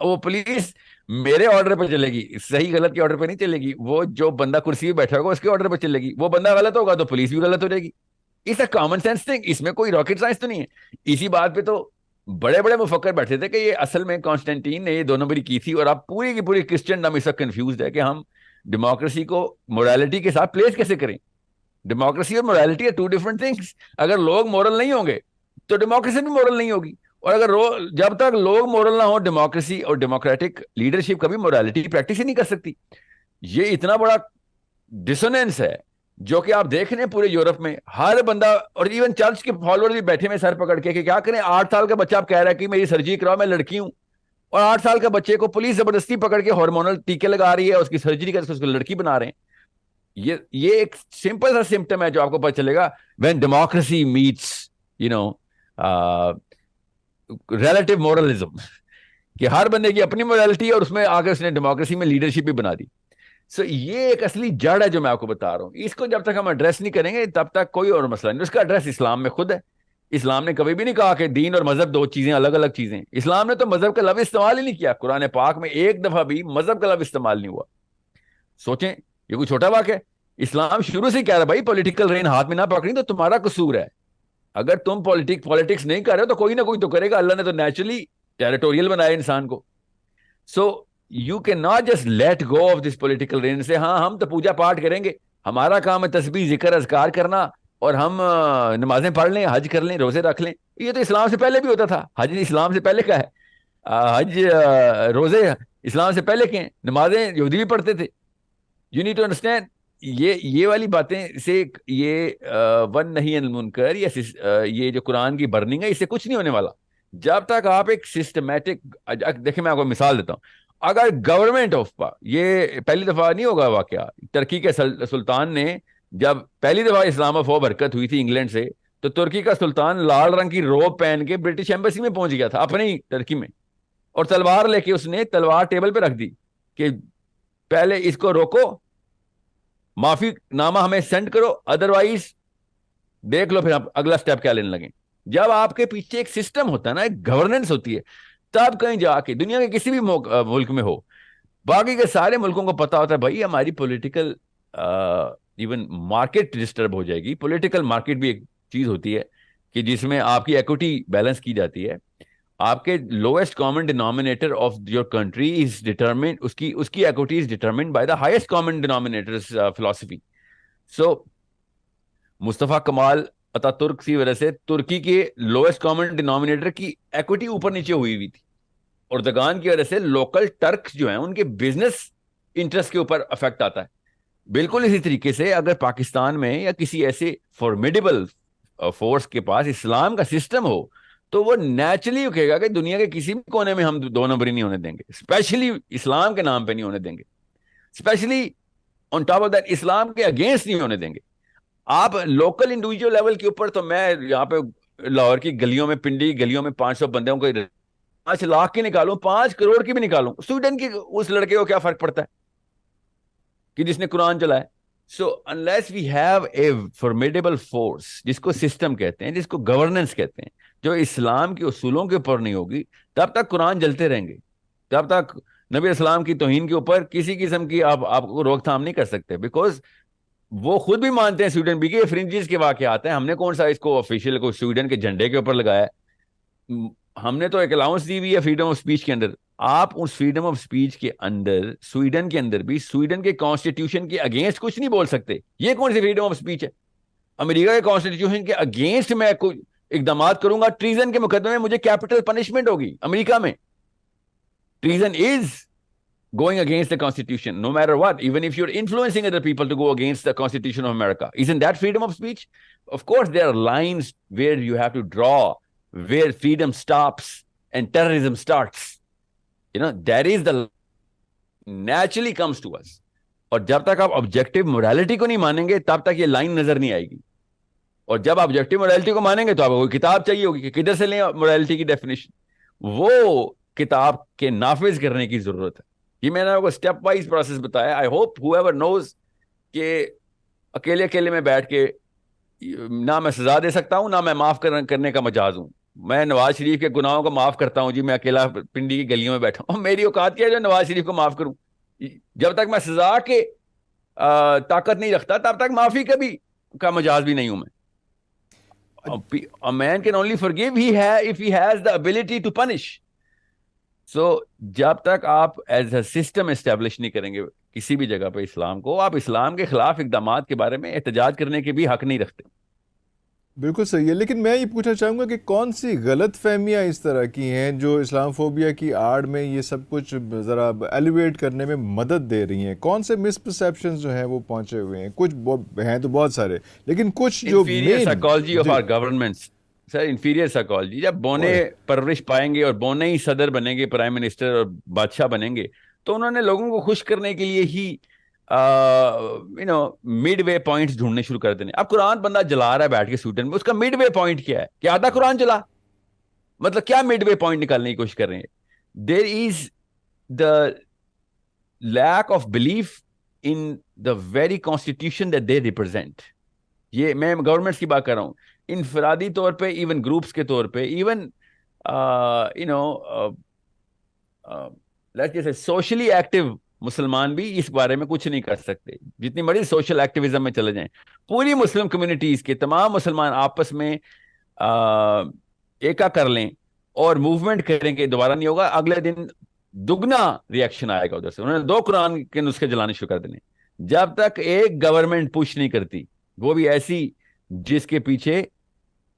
Speaker 2: وہ پولیس میرے آرڈر پہ چلے گی، صحیح غلط کے آرڈر پہ نہیں چلے گی. وہ جو بندہ کرسی پہ بیٹھا ہوگا اس کے آرڈر پہ چلے گی. وہ بندہ غلط ہوگا تو پولیس بھی غلط ہو جائے گی. اس کامن سینس تھنگ، اس میں کوئی راکٹ سائنس تو نہیں ہے. اسی بات پہ تو بڑے بڑے مفکر بیٹھے تھے کہ یہ اصل میں کانسٹینٹین نے یہ 2 نمبری کی تھی. اور اب پوری کی پوری کرسچن اس وقت کنفیوزڈ ہے کہ ہم ڈیموکریسی کو مورالٹی کے ساتھ پلیس کیسے کریں. ڈیموکریسی اور مورالٹی ہے 2 ڈفرنٹ تھنگس. اگر لوگ مورل نہیں ہوں گے تو ڈیموکریسی بھی مورل نہیں ہوگی. اور اگر جب تک لوگ مورل نہ ہو، ڈیموکریسی اور ڈیموکریٹک لیڈرشپ کبھی مورالٹی پریکٹس ہی نہیں کر سکتی. یہ اتنا بڑا ڈسونینس ہے جو کہ آپ دیکھ رہے ہیں پورے یورپ میں. ہر بندہ، اور ایون چرچ کے فالوور بھی بیٹھے میں سر پکڑ کے کہ کیا کریں. 8 سال کا بچہ آپ کہہ رہا ہے کہ میری سرجری کراؤ، میں لڑکی ہوں، اور 8 سال کا بچے کو پولیس زبردستی پکڑ کے ہارمونل ٹیکے لگا رہی ہے، اس کی سرجری کر کے اس کو لڑکی بنا رہے ہیں. یہ ایک سمپل سا سمپٹم ہے جو آپ کو پتہ چلے گا when democracy meets relative moralism، کہ ہر بندے کی اپنی morality ہے اور اس میں آگے اس نے ڈیموکریسی میں لیڈرشپ بھی بنا دی. سو یہ ایک اصلی جڑ ہے جو میں آپ کو بتا رہا ہوں. اس کو جب تک ہم ایڈریس نہیں کریں گے تب تک کوئی اور مسئلہ نہیں. اس کا ایڈریس اسلام میں خود ہے. اسلام نے کبھی بھی نہیں کہا کہ دین اور مذہب 2 چیزیں الگ الگ چیزیں. اسلام نے تو مذہب کا لفظ استعمال ہی نہیں کیا. قرآن پاک میں ایک دفعہ بھی مذہب کا لفظ استعمال نہیں ہوا. سوچیں، یہ کوئی چھوٹا واقعہ ہے. اسلام شروع سے کہہ رہا ہے بھائی پولیٹیکل رین ہاتھ میں نہ پکڑی تو تمہارا قصور ہے. اگر تم پولیٹکس نہیں کر رہے ہو تو کوئی نہ کوئی تو کرے گا. اللہ نے تو نیچرلی ٹیریٹوریل بنایا انسان کو. So you can not just let go of this political reign سے ہاں ہم تو پوجا پاٹ کریں گے، ہمارا کام ہے تسبیح ذکر اذکار کرنا، اور ہم نمازیں پڑھ لیں، حج کر لیں، روزے رکھ لیں. یہ تو اسلام سے پہلے بھی ہوتا تھا. حج اسلام سے پہلے کا ہے. حج روزے اسلام سے پہلے کے ہیں. نمازیں یہودی بھی پڑھتے تھے. یو نیڈ ٹو انڈرسٹینڈ یہ والی باتیں سے یہ ون نہیں انل منکر، یہ جو قرآن کی برننگ ہے اس سے کچھ نہیں ہونے والا جب تک آپ ایک سسٹمیٹک. دیکھیں میں آپ کو مثال دیتا ہوں. اگر گورنمنٹ آف یہ پہلی دفعہ نہیں ہوگا واقعہ. ترکی کے سلطان نے جب پہلی دفعہ اسلام آف برکت ہوئی تھی انگلینڈ سے تو ترکی کا سلطان لال رنگ کی روب پہن کے برٹش ایمبیسی میں پہنچ گیا تھا اپنے ہی ترکی میں, اور تلوار لے کے اس نے تلوار ٹیبل پہ رکھ دی کہ پہلے اس کو روکو, معافی نامہ ہمیں سینڈ کرو, ادروائز دیکھ لو پھر آپ اگلا سٹیپ کیا لینے لگیں. جب آپ کے پیچھے ایک سسٹم ہوتا ہے نا, ایک گورننس ہوتی ہے, تب کہیں جا کے دنیا کے کسی بھی ملک میں ہو, باقی کے سارے ملکوں کو پتا ہوتا ہے بھائی ہماری پولیٹیکل ایون مارکیٹ ڈسٹرب ہو جائے گی. پولیٹیکل مارکیٹ بھی ایک چیز ہوتی ہے کہ جس میں آپ کی ایکوٹی بیلنس کی جاتی ہے. آپ کے lowest common denominator of your country is determined, اس کی equity is determined by the highest common denominator philosophy. So Mustafa Kemal Ataturk کی وجہ سے ترکی کے لوئسٹ کامن ڈینومینیٹر کی ایکوٹی اوپر نیچے ہوئی تھی. اردگان کی وجہ سے لوکل ٹرکس جو ہیں ان کے بزنس انٹرسٹ کے اوپر افیکٹ آتا ہے. بالکل اسی طریقے سے اگر پاکستان میں یا کسی ایسے فارمیڈیبل فورس کے پاس اسلام کا سسٹم ہو تو وہ نیچرلی کہے گا کہ دنیا کے کسی بھی کونے میں ہم دو نمبری نہیں ہونے دیں گے, اسپیشلی اسلام کے نام پہ نہیں ہونے دیں گے, especially on top of that Islam کے اگینسٹ نہیں ہونے دیں گے. آپ لوکل انڈیویجول لیول کے اوپر تو میں یہاں پہ لاہور کی گلیوں میں, پنڈی کی گلیوں میں 500 بندوں کو 5 لاکھ کی نکالوں, 5 کروڑ کی بھی نکالوں, سویڈن کی اس لڑکے کو کیا فرق پڑتا ہے کہ جس نے قرآن چلائے. So unless we have a formidable force جس کو سسٹم کہتے ہیں, جس کو گورننس کہتے ہیں, جو اسلام کے اصولوں کے اوپر نہیں ہوگی, تب تک قرآن جلتے رہیں گے, تب تک نبی اسلام کی توہین کے اوپر کسی قسم کی آپ کو روک تھام نہیں کر سکتے. بیکاز وہ خود بھی مانتے ہیں سویڈن بھی کہ فرنجز کے واقعات ہیں, ہم نے کون سا اس کو آفیشیل کو سویڈن کے جھنڈے کے اوپر لگایا ہے, ہم نے تو ایک الاؤنس دی ہوئی ہے فریڈم آف اسپیچ کے اندر. آپ اس فریڈم آف اسپیچ کے اندر سویڈن کے اندر بھی سویڈن کے کانسٹیٹیوشن کے اگینسٹ کچھ نہیں بول سکتے. یہ کون سی فریڈم آف اسپیچ ہے؟ امریکہ کے کانسٹیٹیوشن کے اگینسٹ میں کوئی اقدامات کروں گا, ٹریزن کے مقدمے میں مجھے کیپٹل پنشمنٹ ہوگی. امریکہ میں treason is going against the constitution no matter what, even if you're influencing other people to go against the constitution of America. Isn't that freedom of speech? Of course there are lines where you have to draw, where freedom stops and terrorism starts. You know, that is the naturally comes to us. اور جب تک آپ objective morality کو نہیں مانیں گے تب تک یہ لائن نظر نہیں آئے گی. اور جب آپ آبجیکٹو مورالٹی کو مانیں گے تو آپ کو کوئی کتاب چاہیے ہوگی کہ کدھر سے لیں مورالٹی کی ڈیفینیشن. وہ کتاب کے نافذ کرنے کی ضرورت ہے. یہ میں نے آپ کو اسٹیپ وائز پروسیس بتایا. آئی ہوپ ہو ایور نوز کہ اکیلے میں بیٹھ کے نہ میں سزا دے سکتا ہوں نہ میں معاف کرنے کا مجاز ہوں. میں نواز شریف کے گناہوں کو معاف کرتا ہوں جی, میں اکیلا پنڈی کی گلیوں میں بیٹھا ہوں, میری اوقات کیا ہے جو نواز شریف کو معاف کروں. جب تک میں سزا کے طاقت نہیں رکھتا تب تک معافی کا مجاز بھی نہیں ہوں میں. A man can only forgive if he has the ability to punish. سو جب تک آپ ایز اے سسٹم اسٹیبلش نہیں کریں گے کسی بھی جگہ پہ اسلام کو, آپ اسلام کے خلاف اقدامات کے بارے میں احتجاج کرنے کے بھی حق نہیں رکھتے.
Speaker 1: بالکل صحیح ہے. لیکن میں یہ پوچھنا چاہوں گا کہ کون سی غلط فہمیاں اس طرح کی ہیں جو اسلام فوبیا کی آڑ میں یہ سب کچھ ذرا ایلیویٹ کرنے میں مدد دے رہی ہیں؟ کون سے مس پرسیپشنز جو ہیں وہ پہنچے ہوئے ہیں؟ کچھ ہیں تو بہت سارے, لیکن کچھ جو
Speaker 2: inferior psychology of our governments, sir inferior psychology. جب بونے پرورش پائیں گے اور بونے ہی صدر بنیں گے, پرائم منسٹر اور بادشاہ بنیں گے, تو انہوں نے لوگوں کو خوش کرنے کے لیے ہی مڈ وے پوائنٹس ڈھونڈنے شروع کر دینے. اب قرآن بندہ جلا رہا ہے بیٹھ کے سویڈن میں, اس کا مڈ وے پوائنٹ کیا ہے کہ آدھا قرآن جلا, مطلب کیا مڈ وے پوائنٹ نکالنے کی کوشش کر رہے ہیں؟ There is the lack of belief in the very constitution that they represent. یہ میں گورنمنٹس کی بات کر رہا ہوں, انفرادی طور پہ, ایون گروپس کے طور پہ, ایون سوشلی ایکٹیو مسلمان بھی اس بارے میں کچھ نہیں کر سکتے. جتنی بڑی سوشل ایکٹیویزم میں چلے جائیں, پوری مسلم کمیونٹیز کے تمام مسلمان آپس میں ایکا کر لیں اور موومنٹ کریں کہ دوبارہ نہیں ہوگا, اگلے دن دگنا ریئیکشن آئے گا ادھر سے. انہوں نے 2 قرآن کے نسخے جلانے شروع کر دینے. جب تک ایک گورنمنٹ پوش نہیں کرتی, وہ بھی ایسی جس کے پیچھے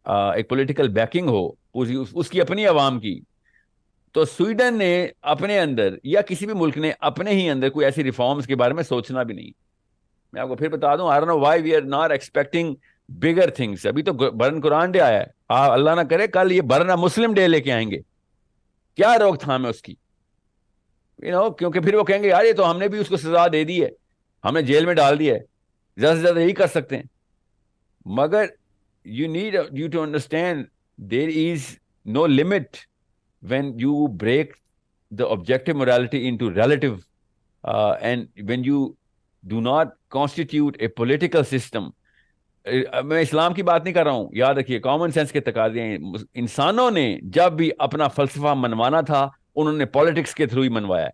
Speaker 2: ایک پولیٹیکل بیکنگ ہو, اس کی اپنی عوام کی, تو سویڈن نے اپنے اندر یا کسی بھی ملک نے اپنے ہی اندر کوئی ایسی ریفارمز کے بارے میں سوچنا بھی نہیں. میں آپ کو پھر بتا دوں, I don't know why we are not expecting bigger things. ابھی تو برن قرآن ڈے آیا ہے, اللہ نہ کرے کل یہ برن مسلم ڈے لے کے آئیں گے, کیا روک تھام ہے اس کی؟ کیونکہ پھر وہ کہیں گے یار یہ تو ہم نے بھی اس کو سزا دے دی ہے, ہم نے جیل میں ڈال دیا ہے, زیادہ سے زیادہ یہی کر سکتے ہیں. مگر you need you to understand there is no limit when you break the objective morality into relative, and when you do not constitute a political system. میں اسلام کی بات نہیں کر رہا ہوں, یاد رکھیے کامن سینس کے تقاضے ہیں. انسانوں نے جب بھی اپنا فلسفہ منوانا تھا انہوں نے پالیٹکس کے تھرو ہی منوایا ہے.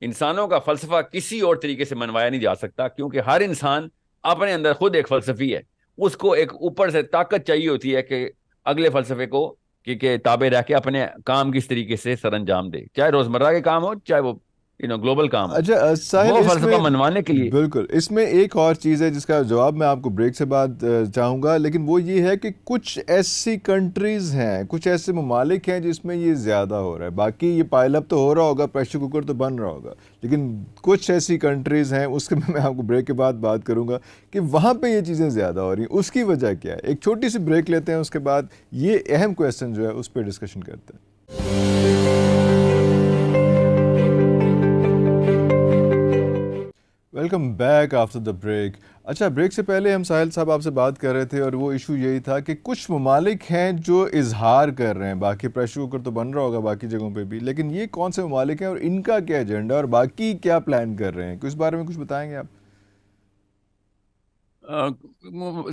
Speaker 2: انسانوں کا فلسفہ کسی اور طریقے سے منوایا نہیں جا سکتا, کیونکہ ہر انسان اپنے اندر خود ایک فلسفی ہے. اس کو ایک اوپر سے طاقت چاہیے ہوتی ہے کہ اگلے فلسفے کو کہ تابع رہ کے اپنے کام کس طریقے سے سر انجام دے, چاہے روزمرہ کے کام ہو چاہے وہ گلوبل کام ہو.
Speaker 1: اچھا ساحل,
Speaker 2: وہ
Speaker 1: اس
Speaker 2: فلسفہ
Speaker 1: میں
Speaker 2: منوانے کے لیے
Speaker 1: بالکل اس میں ایک اور چیز ہے جس کا جواب میں آپ کو بریک سے بعد چاہوں گا, لیکن وہ یہ ہے کہ کچھ ایسی کنٹریز ہیں, کچھ ایسے ممالک ہیں جس میں یہ زیادہ ہو رہا ہے. باقی یہ پائل اپ تو ہو رہا ہوگا, پریشر کوکر تو بن رہا ہوگا, لیکن کچھ ایسی کنٹریز ہیں, اس کے میں آپ کو بریک کے بعد بات کروں گا کہ وہاں پہ یہ چیزیں زیادہ ہو رہی ہیں. اس کی وجہ کیا ہے؟ ایک چھوٹی سی بریک لیتے ہیں, اس کے بعد یہ اہم کویسچن جو ہے اس پہ ڈسکشن کرتے ہیں. Welcome back after the break. اچھا, بریک سے پہلے ہم ساحل صاحب آپ سے بات کر رہے تھے اور وہ ایشو یہی تھا کہ کچھ ممالک ہیں جو اظہار کر رہے ہیں, باقی پریشر کوکر تو بن رہا ہوگا باقی جگہوں پہ بھی, لیکن یہ کون سے ممالک ہیں اور ان کا کیا ایجنڈا اور باقی کیا پلان کر رہے ہیں, اس بارے میں کچھ بتائیں گے آپ؟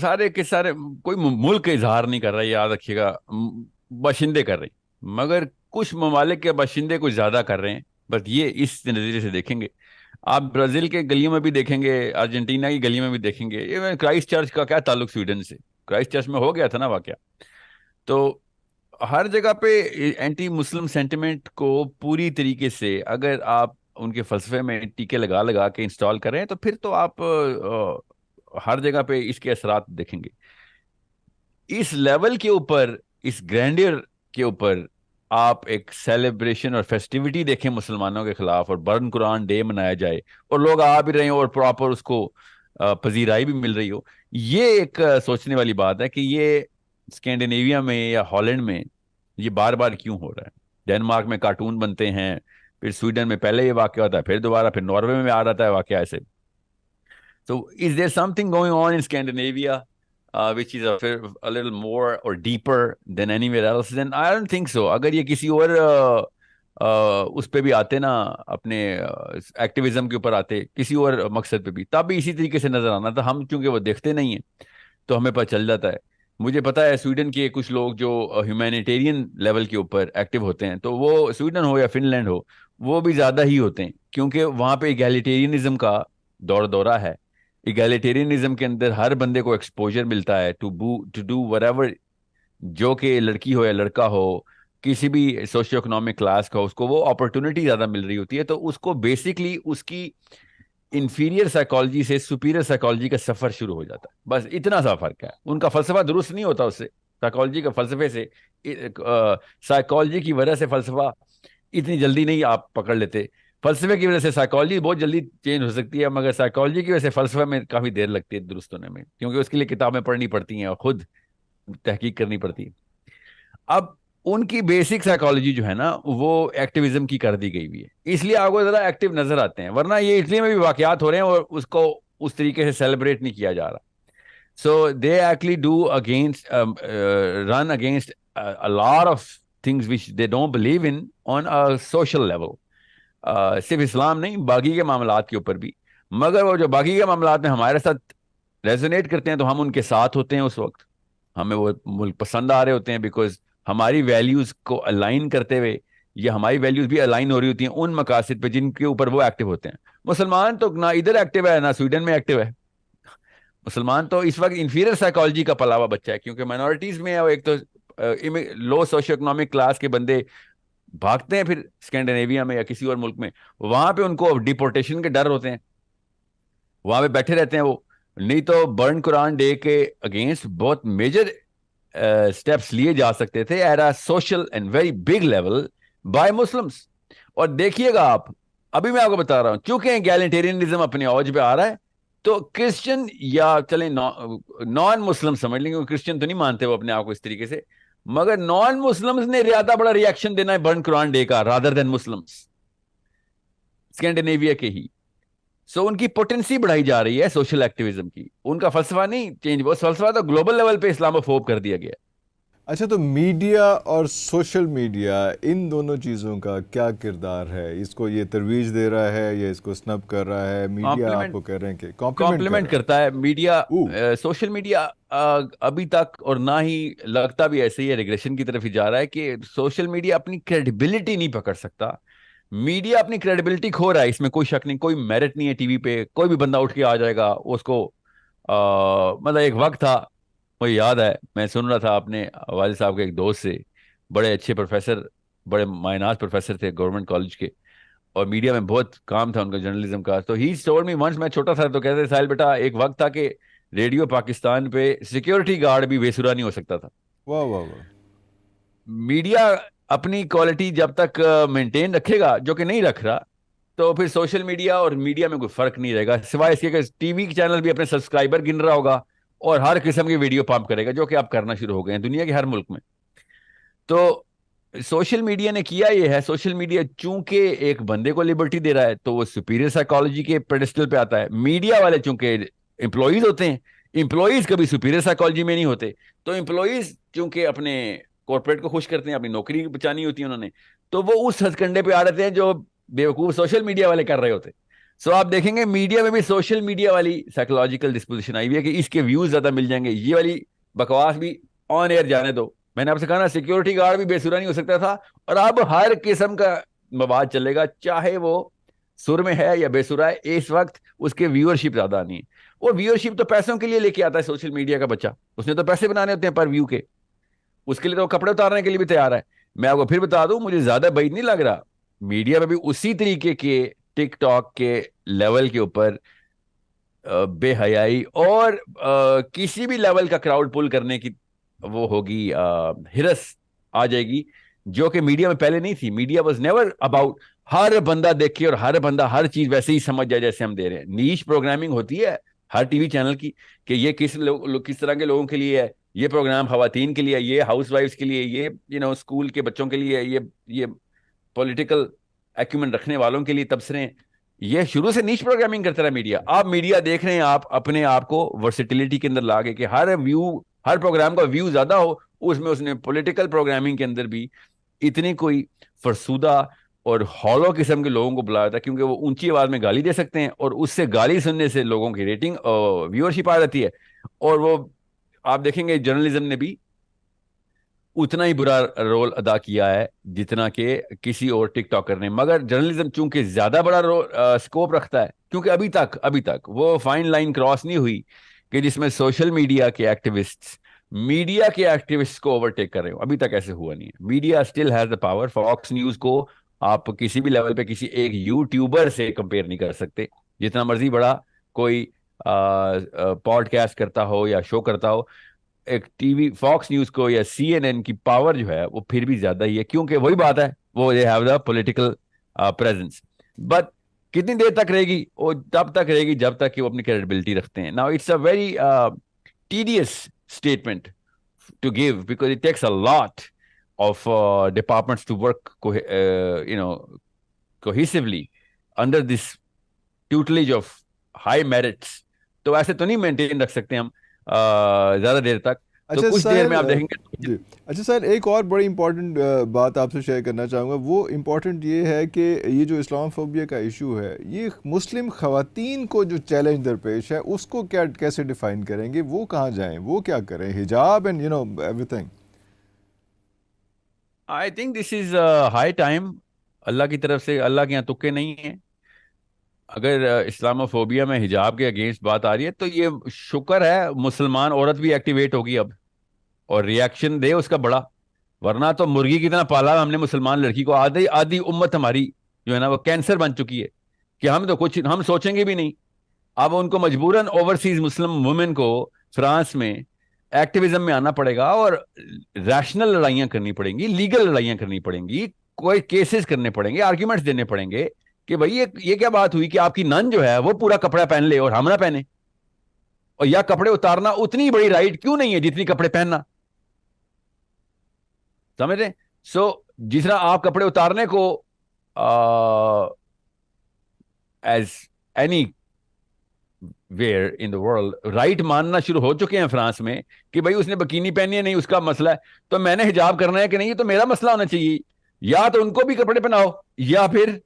Speaker 2: سارے کے سارے کوئی ملک اظہار نہیں کر رہا, یاد رکھیے گا, باشندے کر رہے ہیں. مگر کچھ ممالک کے باشندے کچھ زیادہ کر رہے ہیں, بس یہ اس نظریے سے دیکھیں گے. آپ برازیل کے گلیوں میں بھی دیکھیں گے, ارجنٹینا کی گلیوں میں بھی دیکھیں گے. یہ کرائسٹ چرچ کا کیا تعلق سویڈن سے؟ کرائسٹ چرچ میں ہو گیا تھا نا واقعہ. تو ہر جگہ پہ اینٹی مسلم سینٹیمنٹ کو پوری طریقے سے اگر آپ ان کے فلسفے میں ٹیکے لگا لگا کے انسٹال کریں تو پھر تو آپ ہر جگہ پہ اس کے اثرات دیکھیں گے. اس لیول کے اوپر, اس گرینڈر کے اوپر آپ ایک سیلیبریشن اور فیسٹیوٹی دیکھیں مسلمانوں کے خلاف, اور برن قرآن ڈے منایا جائے اور لوگ آ بھی رہے ہیں اور پراپر اس کو پذیرائی بھی مل رہی ہو. یہ ایک سوچنے والی بات ہے کہ یہ اسکینڈینیویا میں یا ہالینڈ میں یہ بار بار کیوں ہو رہا ہے. ڈینمارک میں کارٹون بنتے ہیں, پھر سویڈن میں پہلے یہ واقعہ ہوتا ہے, پھر دوبارہ پھر ناروے میں آ جاتا ہے واقعہ ایسے. So is there something going on in Scandinavia which is a little more or deeper than anywhere else? Then I don't think so. اگر یہ کسی اور اس پہ بھی آتے نا, اپنے ایکٹیویزم کے اوپر آتے کسی اور مقصد پہ بھی, تب بھی اسی طریقے سے نظر آنا تھا. ہم چونکہ وہ دیکھتے نہیں ہیں تو ہمیں پتہ چل جاتا ہے. مجھے پتا ہے سویڈن کے کچھ لوگ جو ہیومینیٹیرین لیول کے اوپر ایکٹیو ہوتے ہیں, تو وہ سویڈن ہو یا فن لینڈ ہو, وہ بھی زیادہ ہی ہوتے ہیں, کیونکہ وہاں پہ ایگیلیٹیرینزم کا دور دورہ ہے. ایگیلیٹیرینزم کے اندر ہر بندے کو ایکسپوجر ملتا ہے ٹو ڈو وٹ ایور, جو کہ لڑکی ہو یا لڑکا ہو, کسی بھی سوشیو اکنامک کلاس کا, اس کو وہ اپرچونٹی زیادہ مل رہی ہوتی ہے. تو اس کو بیسکلی اس کی انفیریئر سائیکالوجی سے سپیریئر سائیکالوجی کا سفر شروع ہو جاتا ہے. بس اتنا سا فرق ہے. ان کا فلسفہ درست نہیں ہوتا اس سے, سائیکالوجی کے فلسفے سے, سائیکالوجی کی وجہ سے فلسفہ اتنی جلدی نہیں آپ پکڑ لیتے. فلسفے کی وجہ سے سائیکالوجی بہت جلدی چینج ہو سکتی ہے, مگر سائیکالوجی کی وجہ سے فلسفہ میں کافی دیر لگتی ہے درست ہونے میں, کیونکہ اس کے لیے کتابیں پڑھنی پڑتی ہیں اور خود تحقیق کرنی پڑتی ہے. اب ان کی بیسک سائیکالوجی جو ہے نا وہ ایکٹیویزم کی کر دی گئی ہوئی ہے, اس لیے آپ کو ذرا ایکٹیو نظر آتے ہیں. ورنہ یہ اٹلی میں بھی واقعات ہو رہے ہیں اور اس کو اس طریقے سے سیلیبریٹ نہیں کیا جا رہا. So they actually do against run against a lot of things which they don't believe in on a social level. صرف اسلام نہیں, باقی کے معاملات کے اوپر بھی. مگر وہ جو باقی کے معاملات میں ہمارے ساتھ ریزونیٹ کرتے ہیں تو ہم ان کے ساتھ ہوتے ہیں. اس وقت ہمیں وہ ملک پسند آ رہے ہوتے ہیں, بیکاز ہماری ویلیوز کو الائن کرتے ہوئے, یا ہماری ویلیوز بھی الائن ہو رہی ہوتی ہیں ان مقاصد پہ جن کے اوپر وہ ایکٹیو ہوتے ہیں. مسلمان تو نہ ادھر ایکٹیو ہے نہ سویڈن میں ایکٹیو ہے. مسلمان تو اس وقت انفیریئر سائیکالوجی کا پلا ہوا بچہ ہے, کیونکہ مائنورٹیز میں ایک تو لو سوشو اکنامک کلاس کے بندے بھاگتے ہیں پھر اسکینڈینیویا میں یا کسی اور ملک میں, وہاں پہ ان کو ڈیپورٹیشن کے ڈر ہوتے ہیں, وہاں پہ بیٹھے رہتے ہیں وہ. نہیں تو برن قرآن ڈے کے اگینسٹ بہت میجر اسٹیپس لیے جا سکتے تھے at a social and very big level by Muslims. اور دیکھیے گا آپ, ابھی میں آپ کو بتا رہا ہوں, چونکہ ایگیلیٹیرینزم اپنے اوج پہ آ رہا ہے تو کرسچن یا چلیں نان مسلم سمجھ لیں, کیونکہ کرسچن تو نہیں مانتے وہ اپنے آپ کو اس طریقے سے, مگر نان مسلمز نے زیادہ بڑا ریئیکشن دینا ہے برن قرآن ڈے کا رادر دین مسلمز, اسکینڈینیویا کے ہی. سو ان کی پوٹینسی بڑھائی جا رہی ہے سوشل ایکٹیویزم کی. ان کا فلسفہ نہیں چینج، وہ فلسفہ تو گلوبل لیول پہ اسلام فوب کر دیا گیا.
Speaker 1: اچھا، تو میڈیا اور سوشل میڈیا ان دونوں چیزوں کا کیا کردار ہے؟ اس کو یہ ترویج دے رہا ہے یا اس کو سنب کر رہا ہے؟ میڈیا آپ
Speaker 2: کمپلیمنٹ
Speaker 1: کو کہہ رہے ہیں کہ کمپلیمنٹ کر
Speaker 2: کمپلیمنٹ
Speaker 1: رہا ہے.
Speaker 2: کرتا ہے میڈیا.
Speaker 1: اوہ.
Speaker 2: سوشل میڈیا ابھی تک، اور نہ ہی لگتا بھی ایسے ہی ہے، ریگریشن کی طرف ہی جا رہا ہے کہ سوشل میڈیا اپنی کریڈیبلٹی نہیں پکڑ سکتا. میڈیا اپنی کریڈیبلٹی کھو رہا ہے، اس میں کوئی شک نہیں، کوئی میرٹ نہیں ہے. ٹی وی پہ کوئی بھی بندہ اٹھ کے آ جائے گا، اس کو مطلب ایک وقت تھا، مجھے یاد ہے، میں سن رہا تھا اپنے والد صاحب کے ایک دوست سے، بڑے اچھے پروفیسر، بڑے مائناز پروفیسر تھے گورنمنٹ کالج کے، اور میڈیا میں بہت کام تھا ان کا، جرنلزم کا. تو ہی ٹولڈ می ونس، میں چھوٹا تھا تو کہتے ساحل بیٹا، ایک وقت تھا کہ ریڈیو پاکستان پہ سیکیورٹی گارڈ بھی بے سرا نہیں ہو سکتا تھا.
Speaker 1: واہ واہ واہ.
Speaker 2: میڈیا اپنی کوالٹی جب تک مینٹین رکھے گا، جو کہ نہیں رکھ رہا، تو پھر سوشل میڈیا اور میڈیا میں کوئی فرق نہیں رہے گا، سوائے اس کے کہ ٹی وی چینل بھی اپنے سبسکرائبر گن رہا ہوگا اور ہر قسم کی ویڈیو پمپ کرے گا، جو کہ آپ کرنا شروع ہو گئے ہیں دنیا کے ہر ملک میں. تو سوشل میڈیا نے کیا یہ ہے، سوشل میڈیا چونکہ ایک بندے کو لبرٹی دے رہا ہے تو وہ سپیریئر سائیکالوجی کے پیڈسٹل پہ آتا ہے. میڈیا والے چونکہ امپلائیز ہوتے ہیں، امپلائیز کبھی سپیریئر سائیکالوجی میں نہیں ہوتے. تو امپلائیز چونکہ اپنے کارپوریٹ کو خوش کرتے ہیں، اپنی نوکری بچانی ہوتی ہے انہوں نے، تو وہ اس ہتھ کنڈے پہ آ رہتے ہیں جو بیوقوف سوشل میڈیا والے کر رہے ہوتے. سو آپ دیکھیں گے میڈیا میں بھی سوشل میڈیا والی سائیکولوجیکل ڈسپوزیشن آئی ہوئی ہے کہ اس کے ویوز زیادہ مل جائیں گے، یہ والی بکواس بھی آن ایئر جانے دو. میں نے آپ سے کہا نا، سیکیورٹی گارڈ بھی بے سورا نہیں ہو سکتا تھا، اور اب ہر قسم کا مواد چلے گا، چاہے وہ سر میں ہے یا بے سورا ہے. اس وقت اس کے ویورشپ زیادہ نہیں ہے. وہ ویورشپ تو پیسوں کے لیے لے کے آتا ہے سوشل میڈیا کا بچہ، اس نے تو پیسے بنانے ہوتے ہیں پر ویو کے، اس کے لیے تو کپڑے اتارنے کے لیے بھی تیار ہے. میں آپ کو پھر بتا دوں، مجھے زیادہ بعید نہیں لگ رہا، میڈیا میں بھی اسی طریقے کے ٹک ٹاک کے لیول کے اوپر بے حیائی اور کسی بھی لیول کا کراؤڈ پل کرنے کی وہ ہوگی، ہرس آ جائے گی، جو کہ میڈیا میں پہلے نہیں تھی. Media was never about her بندہ دیکھے اور ہر بندہ ہر چیز ویسے ہی سمجھ جائے جیسے ہم دے رہے ہیں. نیش پروگرامنگ ہوتی ہے ہر ٹی وی چینل کی کہ یہ کس طرح کے لوگوں کے لیے ہے، یہ پروگرام خواتین کے لیے، یہ ہاؤس وائفز کے لیے، یہ اسکول کے بچوں کے لیے، یہ پولیٹیکل ایکومنٹ رکھنے والوں کے لیے تبصرے. یہ شروع سے نیچ پروگرامنگ کرتا رہا میڈیا. آپ میڈیا دیکھ رہے ہیں، آپ اپنے آپ کو ورسٹیلٹی کے اندر لا کے کہ ہر پروگرام کا ویو زیادہ ہو، اس نے پولیٹیکل پروگرامنگ کے اندر بھی اتنی کوئی فرسودہ اور ہالو قسم کے لوگوں کو بلایا تھا، کیونکہ وہ اونچی آواز میں گالی دے سکتے ہیں، اور اس سے گالی سننے سے لوگوں کی ریٹنگ ویورشپ آ جاتی ہے. اور وہ آپ دیکھیں گے جرنلزم نے بھی اتنا ہی برا رول ادا کیا ہے جتنا کہ کسی اور ٹک ٹاکر نے. مگر جرنلزم چونکہ زیادہ بڑا سکوپ رکھتا ہے، کیونکہ ابھی تک وہ فائن لائن کراس نہیں ہوئی کہ جس میں سوشل میڈیا کے ایکٹیوسٹ کو اوورٹیک کر رہے ہو. ابھی تک ایسے ہوا نہیں ہے. Media still has the power. Fox news کو آپ کسی بھی لیول پہ کسی ایک یوٹیوبر سے کمپیئر نہیں کر سکتے، جتنا مرضی بڑا کوئی پوڈ کاسٹ کرتا ہو یا شو کرتا ہو. ایک ٹی وی فاکس نیوز کو یا سی این این کی پاور جو ہے وہ پھر بھی زیادہ ہی ہے، کیونکہ وہی بات ہے، وہ they have the political presence. But کتنی دیر تک رہے گی؟ وہ تب تک رہے گی جب تک کہ وہ اپنی کریڈیبلٹی رکھتے ہیں. Now it's a very tedious statement to give because it takes a lot of departments to work cohesively under this tutelage of high merits. تو ایسے تو نہیں مینٹین رکھ سکتے ہم زیادہ دیر تک. تو
Speaker 1: اچھا
Speaker 2: کچھ دیر میں آپ دیکھیں گے.
Speaker 1: جی اچھا سر، ایک اور بڑی امپورٹنٹ بات آپ سے شیئر کرنا چاہوں گا. وہ امپورٹنٹ یہ ہے کہ یہ جو اسلام فوبیا کا ایشو ہے، یہ مسلم خواتین کو جو چیلنج درپیش ہے، اس کو کیسے ڈیفائن کریں گے؟ وہ کہاں جائیں؟ وہ کیا کریں؟ حجاب and every thing.
Speaker 2: I think this is high time. اللہ کی طرف سے، اللہ کے یہاں تکے نہیں ہیں. اگر اسلام فوبیا میں حجاب کے اگینسٹ بات آ رہی ہے تو یہ شکر ہے مسلمان عورت بھی ایکٹیویٹ ہوگی اب اور ریاکشن دے اس کا بڑا. ورنہ تو مرغی کی طرح پالا ہم نے مسلمان لڑکی کو. آدھی امت ہماری جو ہے نا وہ کینسر بن چکی ہے کہ ہم سوچیں گے بھی نہیں. اب ان کو مجبوراً اوورسیز مسلم وومن کو فرانس میں ایکٹیویزم میں آنا پڑے گا اور ریشنل لڑائیاں کرنی پڑیں گی، لیگل لڑائیاں کرنی پڑیں گی، کوئی کیسز کرنے پڑیں گے، آرگیومنٹس دینے پڑیں گے کہ بھائی یہ کیا بات ہوئی کہ آپ کی نن جو ہے وہ پورا کپڑا پہن لے اور ہم نہ پہنے، اور یا کپڑے اتارنا اتنی بڑی رائٹ کیوں نہیں ہے جتنی کپڑے پہننا. سمجھ رہے؟ سو جس طرح آپ کپڑے اتارنے کو as any where in the world right ماننا شروع ہو چکے ہیں فرانس میں کہ بھائی اس نے بکینی پہنی ہے نہیں اس کا مسئلہ ہے, تو میں نے حجاب کرنا ہے کہ نہیں یہ تو میرا مسئلہ ہونا چاہیے. یا تو ان کو بھی کپڑے پہناؤ یا پھر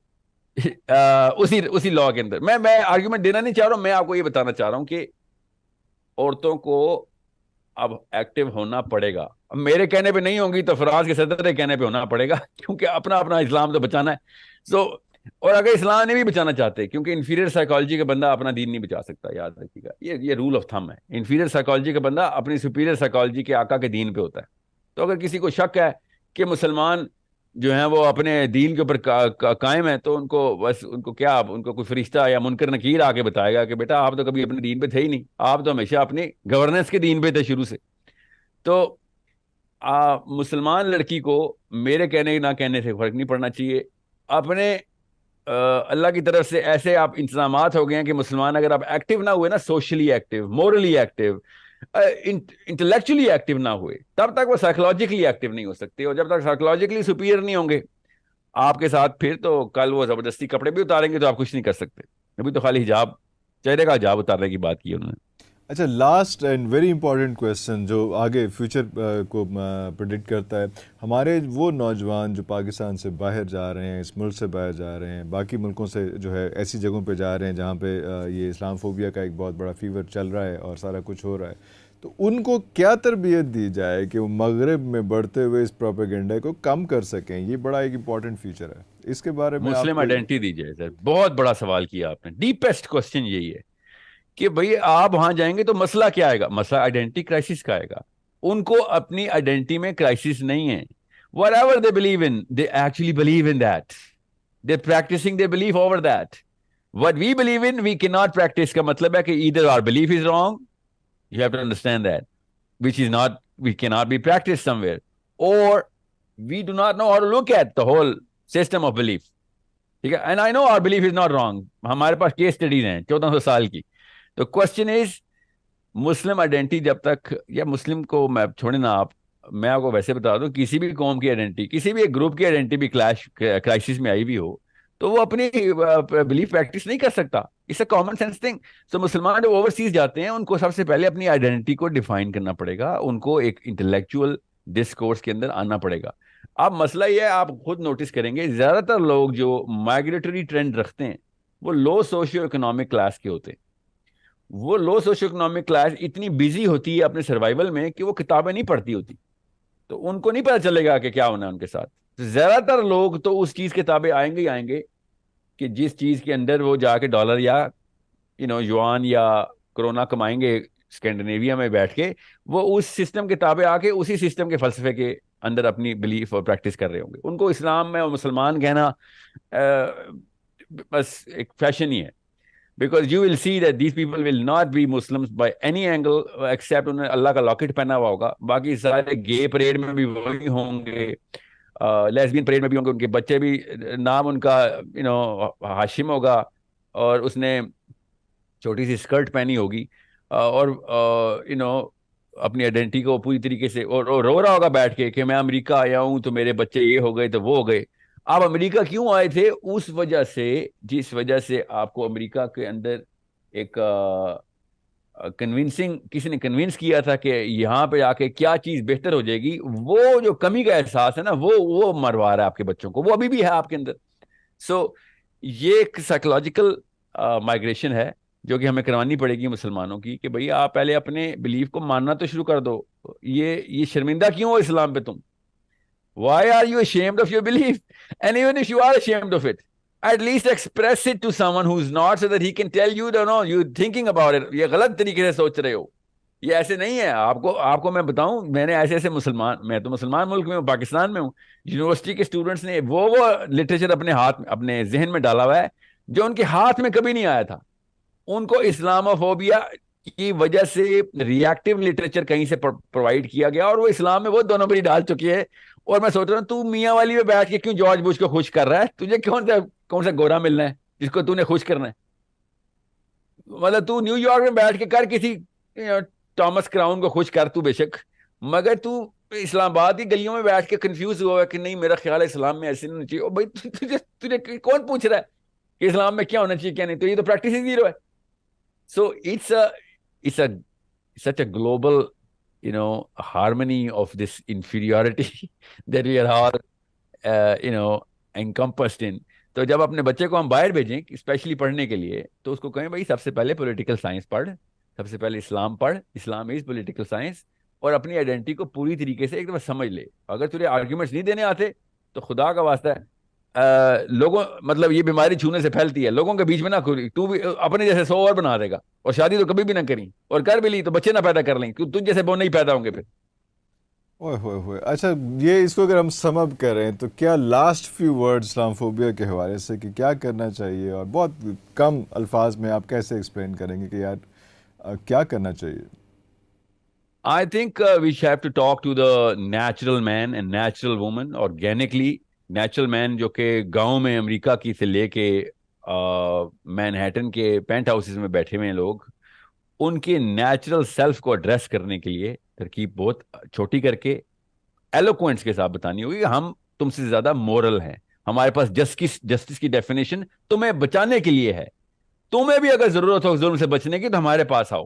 Speaker 2: اسی لا کے اندر. میں آرگیومنٹ دینا نہیں چاہ رہا ہوں, میں آپ کو یہ بتانا چاہ رہا ہوں کہ عورتوں کو اب ایکٹیو ہونا پڑے گا. اب میرے کہنے پہ نہیں ہوں گی تو فرانس کے صدر کے کہنے پہ ہونا پڑے گا, کیونکہ اپنا اپنا اسلام تو بچانا ہے. سو اور اگر اسلام نے بھی بچانا چاہتے, کیونکہ انفیریئر سائیکالوجی کا بندہ اپنا دین نہیں بچا سکتا, یاد رکھیے گا, یہ رول آف تھم ہے. انفیریئر سائیکالوجی کا بندہ اپنی سپیریئر سائیکالوجی کے آقا کے دین پہ ہوتا ہے. تو اگر کسی کو شک ہے کہ مسلمان جو ہیں وہ اپنے دین کے اوپر قائم ہے, تو ان کو بس ان کو کیا, ان کو کوئی فرشتہ یا منکر نکیر آ کے بتائے گا کہ بیٹا آپ تو کبھی اپنے دین پہ تھے ہی نہیں, آپ تو ہمیشہ اپنی گورننس کے دین پہ تھے شروع سے. تو مسلمان لڑکی کو میرے کہنے نہ کہنے سے فرق نہیں پڑنا چاہیے. اپنے اللہ کی طرف سے ایسے آپ انتظامات ہو گئے ہیں کہ مسلمان اگر آپ ایکٹیو نہ ہوئے نا, socially active, morally active, intellectually active نہ ہوئے, تب تک وہ سائیکولوجیکلی ایکٹیو نہیں ہو سکتے. اور جب تک سائیکولوجیکلی سپیریئر نہیں ہوں گے آپ کے ساتھ, پھر تو کل وہ زبردستی کپڑے بھی اتاریں گے تو آپ کچھ نہیں کر سکتے. ابھی تو خالی حجاب, چہرے کا حجاب اتارنے کی بات کی انہوں نے.
Speaker 1: اچھا, last and very important question جو آگے فیوچر کو پریڈکٹ کرتا ہے. ہمارے وہ نوجوان جو پاکستان سے باہر جا رہے ہیں, اس ملک سے باہر جا رہے ہیں, باقی ملکوں سے جو ہے ایسی جگہوں پہ جا رہے ہیں جہاں پہ یہ اسلام فوبیا کا ایک بہت بڑا فیور چل رہا ہے اور سارا کچھ ہو رہا ہے, تو ان کو کیا تربیت دی جائے کہ وہ مغرب میں بڑھتے ہوئے اس پروپیگنڈا کو کم کر سکیں؟ یہ بڑا ایک امپورٹنٹ فیچر ہے, اس کے بارے میں
Speaker 2: مسلم آئیڈینٹی دی جائے. سر بہت بڑا سوال کیا آپ نے, ڈیپسٹ کوسچن یہی ہے کہ بھئی آپ وہاں جائیں گے تو مسئلہ کیا آئے گا؟ مسئلہ آئیڈینٹی کرائسس کا آئے گا. ان کو اپنی آئیڈینٹی میں کرائسس نہیں ہے. whatever they believe in, they actually believe in that. They're practicing their belief over that. What we believe in, we cannot practice. کا مطلب ہے کہ either our belief is wrong, you have to understand that, which is not, we cannot be practiced somewhere, or we do not know how to look at the whole system of belief. ٹھیک ہے, and I know our belief is not wrong. ہمارے پاس case studies ہیں 1400 سال کی. تو question is, Muslim identity جب تک, یا مسلم کو میں چھوڑے نا آپ, میں آپ کو ویسے بتا دوں, کسی بھی قوم کی آئیڈینٹی, کسی بھی ایک گروپ کی آئیڈینٹی بھی کرائسس میں آئی بھی ہو, تو وہ اپنی بلیف پریکٹس نہیں کر سکتا. It's a common sense thing. So مسلمان جو اوورسیز جاتے ہیں ان کو سب سے پہلے اپنی آئیڈینٹی کو ڈیفائن کرنا پڑے گا, ان کو ایک انٹلیکچوئل ڈسکورس کے اندر آنا پڑے گا. اب مسئلہ یہ ہے, آپ خود نوٹس کریں گے زیادہ تر لوگ جو مائگریٹری ٹرینڈ رکھتے ہیں وہ لو سوشیو اکنامک کلاس کے ہوتے ہیں. وہ لو سوشیو اکنامک کلاس اتنی بیزی ہوتی ہے اپنے سروائیول میں کہ وہ کتابیں نہیں پڑھتی ہوتی, تو ان کو نہیں پتا چلے گا کہ کیا ہونا ہے ان کے ساتھ. زیادہ تر لوگ تو اس چیز کے تابع آئیں گے ہی آئیں گے کہ جس چیز کے اندر وہ جا کے ڈالر یا یوان یا کرونا کمائیں گے اسکینڈینیویا میں بیٹھ کے, وہ اس سسٹم کے تابع آ کے اسی سسٹم کے فلسفے کے اندر اپنی بلیف اور پریکٹس کر رہے ہوں گے. ان کو اسلام میں اور مسلمان کہنا بس ایک فیشن ہی ہے. Because you will see that these people will not be Muslims by any angle except انہیں اللہ کا لاکٹ پہنا ہوا ہوگا. باقی سارے گے پریڈ میں بھی وہی ہوں گے, لیسبین پریڈ میں بھی ہوں گے, ان کے بچے بھی, نام ان کا ہاشم ہوگا اور اس نے چھوٹی سی اسکرٹ پہنی ہوگی, اور اپنی آئیڈینٹی کو پوری طریقے سے, اور رو رہا ہوگا بیٹھ کے کہ میں امریکہ آیا ہوں تو میرے بچے یہ ہو گئے تو وہ ہو گئے. آپ امریکہ کیوں آئے تھے؟ اس وجہ سے جس وجہ سے آپ کو امریکہ کے اندر ایک کنونسنگ, کسی نے کنونس کیا تھا کہ یہاں پہ آ کے کیا چیز بہتر ہو جائے گی, وہ جو کمی کا احساس ہے نا وہ مروا رہا ہے آپ کے بچوں کو, وہ ابھی بھی ہے آپ کے اندر. سو یہ ایک سائیکولوجیکل مائگریشن ہے جو کہ ہمیں کروانی پڑے گی مسلمانوں کی, کہ بھئی آپ پہلے اپنے بلیف کو ماننا تو شروع کر دو. یہ شرمندہ کیوں ہو اسلام پہ تم؟ Why are you ashamed of your belief? And even if you are ashamed of it, at least express it to someone who's not, so that he can tell you, no, you're thinking about it. یہ غلط طریقے سے سوچ رہے ہو, یہ ایسے نہیں ہے. آپ کو میں بتاؤں, میں نے ایسے مسلمان, میں تو مسلمان ملک میں ہوں, پاکستان میں ہوں, یونیورسٹی کے اسٹوڈنٹس نے وہ لٹریچر اپنے ہاتھ میں, اپنے ذہن میں ڈالا ہوا ہے جو ان کے ہاتھ میں کبھی نہیں آیا تھا. ان کو اسلاموفوبیا کی وجہ سے ریئیکٹیو لٹریچر کہیں سے پرووائڈ کیا گیا, اور وہ اسلام میں وہ دونوں بری ڈال چکی ہے. اور میں سوچ رہا ہوں, تو میاں والی میں بیٹھ کے کیوں جارج بش کو خوش کر رہا ہے؟ تجھے کون سا گورا ملنا ہے جس کو تو نے خوش کرنا ہے؟ مطلب تو نیو یارک میں بیٹھ کے کر کسی ٹامس کراؤن کو خوش کر, تو بے شک, مگر تو اسلام آباد کی گلیوں میں بیٹھ کے کنفیوز ہوا ہے کہ نہیں میرا خیال ہے اسلام میں ایسے نہیں ہونا چاہیے. اور بھائی تجھے کون پوچھ رہا ہے کہ اسلام میں کیا ہونا چاہیے کیا نہیں؟ تو یہ تو پریکٹس ہی زیرو ہے. So it's a such a global, harmony of this inferiority that we are all, encompassed in. تو جب اپنے بچے کو ہم باہر بھیجیں اسپیشلی پڑھنے کے لیے تو اس کو کہیں بھائی سب سے پہلے پولیٹیکل سائنس پڑھ، سب سے پہلے اسلام پڑھ، اسلام از پولیٹیکل سائنس، اور اپنی آئیڈینٹی کو پوری طریقے سے ایک دفعہ سمجھ لے. اگر تجھے آرگیومنٹس نہیں دینے آتے تو خدا کا واسطہ ہے، لوگوں مطلب یہ بیماری چھونے سے پھیلتی ہے، لوگوں کے بیچ میں نہ کھلی، تو بھی اپنے جیسے 100 اور بنا دے گا، اور شادی تو کبھی بھی نہ کریں، اور کر بھی لی تو بچے نہ پیدا کر لیں کیونکہ تجھ جیسے وہ نہیں پیدا ہوں گے پھر.
Speaker 1: اوئے ہوئے ہوئے. اچھا یہ اس کو اگر ہم سم اپ کریں تو کیا لاسٹ فیو ورڈ اسلام فوبیا کے حوالے سے کہ کیا کرنا چاہیے، اور بہت کم الفاظ میں آپ کیسے ایکسپلین کریں گے کہ یار کیا کرنا چاہیے؟
Speaker 2: I think we should have to talk to the natural man and natural woman organically. Natural man جو کہ گاؤں میں امریکہ کی سے لے کے مینہٹن کے پینٹ ہاؤسز میں بیٹھے ہوئے ہیں لوگ، ان کے نیچرل سیلف کو ایڈریس کرنے کے لیے ترکیب بہت چھوٹی کر کے ایلوکوینٹس کے ساتھ بتانی ہوگی کہ ہم تم سے زیادہ مورل ہیں، ہمارے پاس جسٹس کی ڈیفینیشن تمہیں بچانے کے لیے ہے، تمہیں بھی اگر ضرورت ہو ظلم سے بچنے کی تو ہمارے پاس آؤ.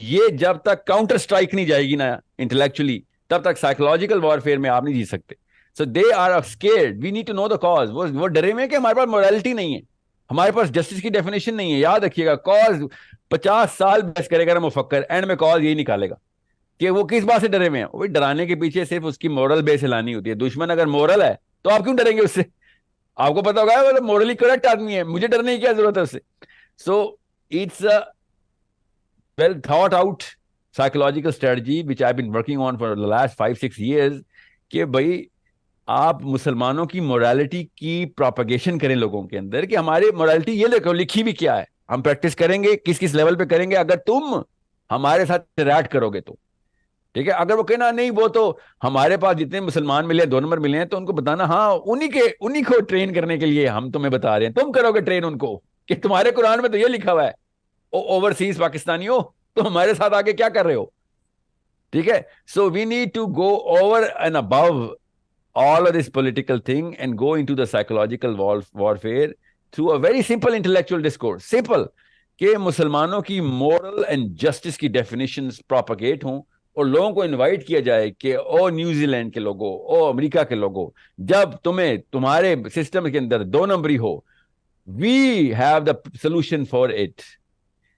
Speaker 2: یہ جب تک کاؤنٹر اسٹرائک نہیں جائے گی نا انٹلیکچولی، تب تک سائیکولوجیکل وارفیئر میں آپ نہیں جی سکتے. So they are scared, we need to know the cause. وہ ڈرے ہوئے کہ ہمارے پاس مورالٹی نہیں ہے، ہمارے پاس جسٹس کی ڈیفینیشن نہیں ہے. یاد رکھیے گا کاز 50 سال بحث کرے گا مفکر، اینڈ میں کاز یہی نکالے گا کہ وہ کس بات سے ڈرے ہوئے ہیں. وہ ڈرانے کے پیچھے صرف اس کی مورل بیس لانی ہوتی ہے. دشمن اگر مورل ہے تو آپ کیوں ڈریں گے اس سے؟ آپ کو پتا ہوگا وہ مورلی کریکٹ آدمی ہے، مجھے ڈرنے کی کیا ضرورت ہے اس سے. So it's well thought out psychological strategy which I've been working on for the last 5-6 years کہ بھائی آپ مسلمانوں کی مورالٹی کی پروپیگیشن کریں لوگوں کے اندر کہ ہماری مورالٹی یہ لکھی بھی کیا ہے، ہم پریکٹس کریں گے کس کس لیول پہ کریں گے اگر تم ہمارے ساتھ انٹریکٹ کرو گے تو ٹھیک ہے. اگر وہ کہنا نہیں وہ تو ہمارے پاس جتنے مسلمان ملے 2 نمبر ملے ہیں تو ان کو بتانا ہاں انہی کو ٹرین کرنے کے لیے ہم تمہیں بتا رہے ہیں، تم کرو گے ٹرین ان کو کہ تمہارے قرآن میں تو یہ لکھا ہوا ہے اوورسیز پاکستانی ہو تو ہمارے ساتھ آگے کیا کر رہے ہو. ٹھیک ہے. So we need to go over and above all of this political thing and go into the psychological warfare through a very simple intellectual discourse. Simple کہ مسلمانوں کی moral and justice کی definitions propagate ہوں اور لوگوں کو invite کیا جائے کہ او نیوزی لینڈ کے لوگوں، او امریکہ کے لوگوں، جب تمہیں تمہارے سسٹم کے اندر 2 نمبری ہو، we have the solution for it.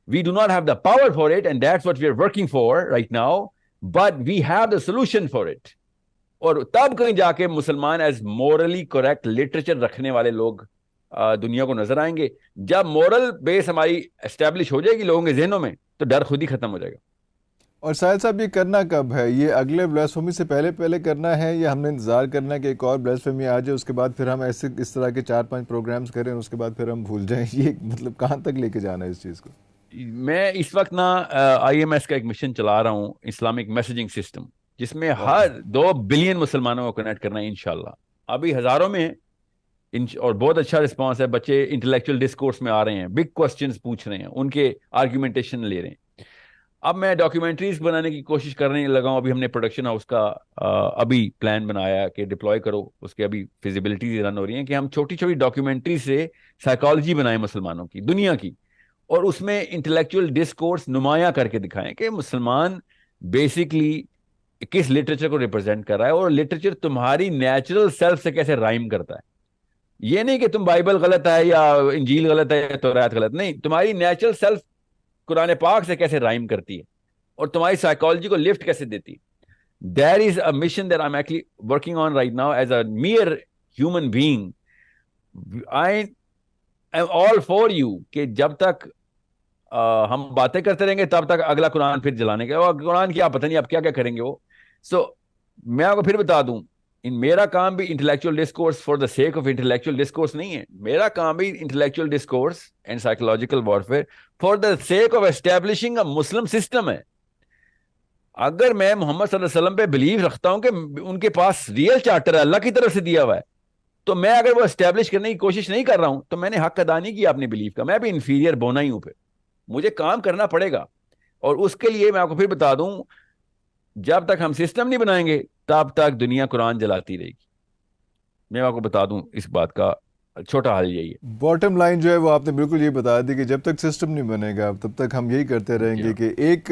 Speaker 2: We do not have the power for it and that's what we are working for right now, but we have the solution for it. اور تب کہیں جا کے مسلمان as morally correct literature رکھنے والے لوگ دنیا کو نظر آئیں گے. جب مورل بیس ہماری اسٹیبلش ہو جائے گی لوگوں کے ذہنوں میں تو ڈر خود ہی ختم ہو جائے گا.
Speaker 1: اور ساحل صاحب یہ کرنا کب ہے؟ یہ اگلے بلیسفیمی سے پہلے کرنا ہے یا ہم نے انتظار کرنا ہے کہ ایک اور بلیسفیمی آ جائے اس کے بعد پھر ہم اس طرح کے 4-5 پروگرامز کریں اس کے بعد پھر ہم بھول جائیں؟ یہ مطلب کہاں تک لے کے جانا ہے اس چیز کو؟
Speaker 2: میں اس وقت نا IMS کا ایک مشن چلا رہا ہوں، اسلامک میسیجنگ سسٹم، جس میں ہر 2 بلین مسلمانوں کو کنیکٹ کرنا ہے انشاءاللہ. ابھی ہزاروں میں اور بہت اچھا رسپانس ہے. بچے انٹلیکچوئل ڈسکورس میں آ رہے ہیں، بگ کوسچنز پوچھ رہے ہیں، ان کے آرگیومنٹیشن لے رہے ہیں. اب میں ڈاکیومنٹریز بنانے کی کوشش کرنے لگا ہوں. ابھی ہم نے پروڈکشن ہاؤس کا ابھی پلان بنایا کہ ڈپلوائے کرو، اس کے ابھی فیزیبلٹیز رن ہو رہی ہیں کہ ہم چھوٹی چھوٹی ڈاکیومنٹری سے سائیکالوجی بنائیں مسلمانوں کی، دنیا کی، اور اس میں انٹلیکچوئل ڈسکورس نمایاں کر کے دکھائیں کہ مسلمان بیسکلی کس لٹریچر کو ریپرزینٹ کر رہا ہے اور لٹریچر تمہاری نیچرل سیلف سے کیسے رائم کرتا ہے. یہ نہیں کہ تم بائبل غلط ہے یا انجیل غلط ہے یا تورات غلط، نہیں، تمہاری نیچرل سیلف قرآن پاک سے کیسے رائم کرتی ہے اور تمہاری سائیکالوجی کو لفٹ کیسے دیتی ہے. There is a mission that I'm actually working on right now as a mere human being. I am all for you کہ جب تک ہم باتیں کرتے رہیں گے تب تک اگلا قرآن پھر جلانے کا، اور قرآن کیا پتہ نہیں آپ کیا کیا کریں گے وہ. سو میں آپ کو پھر بتا دوں، میرا کام بھی intellectual discourse for the sake of intellectual discourse نہیں ہے. میرا کام بھی intellectual discourse and psychological warfare for the sake of establishing a Muslim system ہے. اگر میں محمد صلی اللہ علیہ وسلم پہ بلیو رکھتا ہوں کہ ان کے پاس ریئل چارٹر ہے، اللہ کی طرف سے دیا ہوا ہے، تو میں اگر وہ اسٹیبلش کرنے کی کوشش نہیں کر رہا ہوں تو میں نے حق ادا نہیں کیا اپنے بلیف کا. میں بھی انفیریئر بونا ہی ہوں، پھر مجھے کام کرنا پڑے گا. اور اس کے لیے میں آپ کو پھر بتا دوں، جب تک ہم سسٹم نہیں بنائیں گے تب تک دنیا قرآن جلاتی رہے گی. میں آپ کو بتا دوں اس بات کا چھوٹا حل یہی ہے.
Speaker 1: باٹم لائن جو ہے وہ آپ نے بالکل یہ بتا دی کہ جب تک سسٹم نہیں بنے گا تب تک ہم یہی کرتے رہیں
Speaker 2: جی
Speaker 1: گے
Speaker 2: ہاں.
Speaker 1: کہ ایک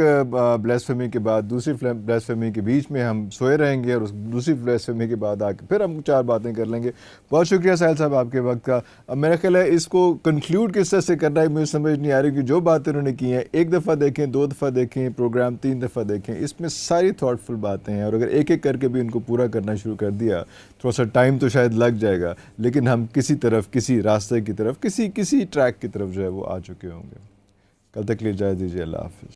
Speaker 1: بلیسفیمی کے بعد دوسری بلیسفیمی کے بیچ میں ہم سوئے رہیں گے، اور اس دوسری بلیسفیمی کے بعد آ کے پھر ہم چار باتیں کر لیں گے. بہت شکریہ ساحل صاحب آپ کے وقت کا. اب میرا خیال ہے اس کو کنکلیوڈ کس طرح سے کرنا ہے مجھے سمجھ نہیں آ رہی کہ جو باتیں انہوں نے کی ہیں ایک دفعہ دیکھیں، دو دفعہ دیکھیں، پروگرام 3 دفعہ دیکھیں، اس میں ساری تھاٹ فل باتیں ہیں، اور اگر ایک ایک کر کے بھی ان کو پورا کرنا شروع کر دیا تھوڑا سا ٹائم تو شاید لگ جائے گا، لیکن ہم کسی طرف، کسی راستے کی طرف، کسی ٹریک کی طرف جو ہے وہ آ چکے ہوں گے. کل تک کے لیے اجازت دیجیے. اللہ حافظ.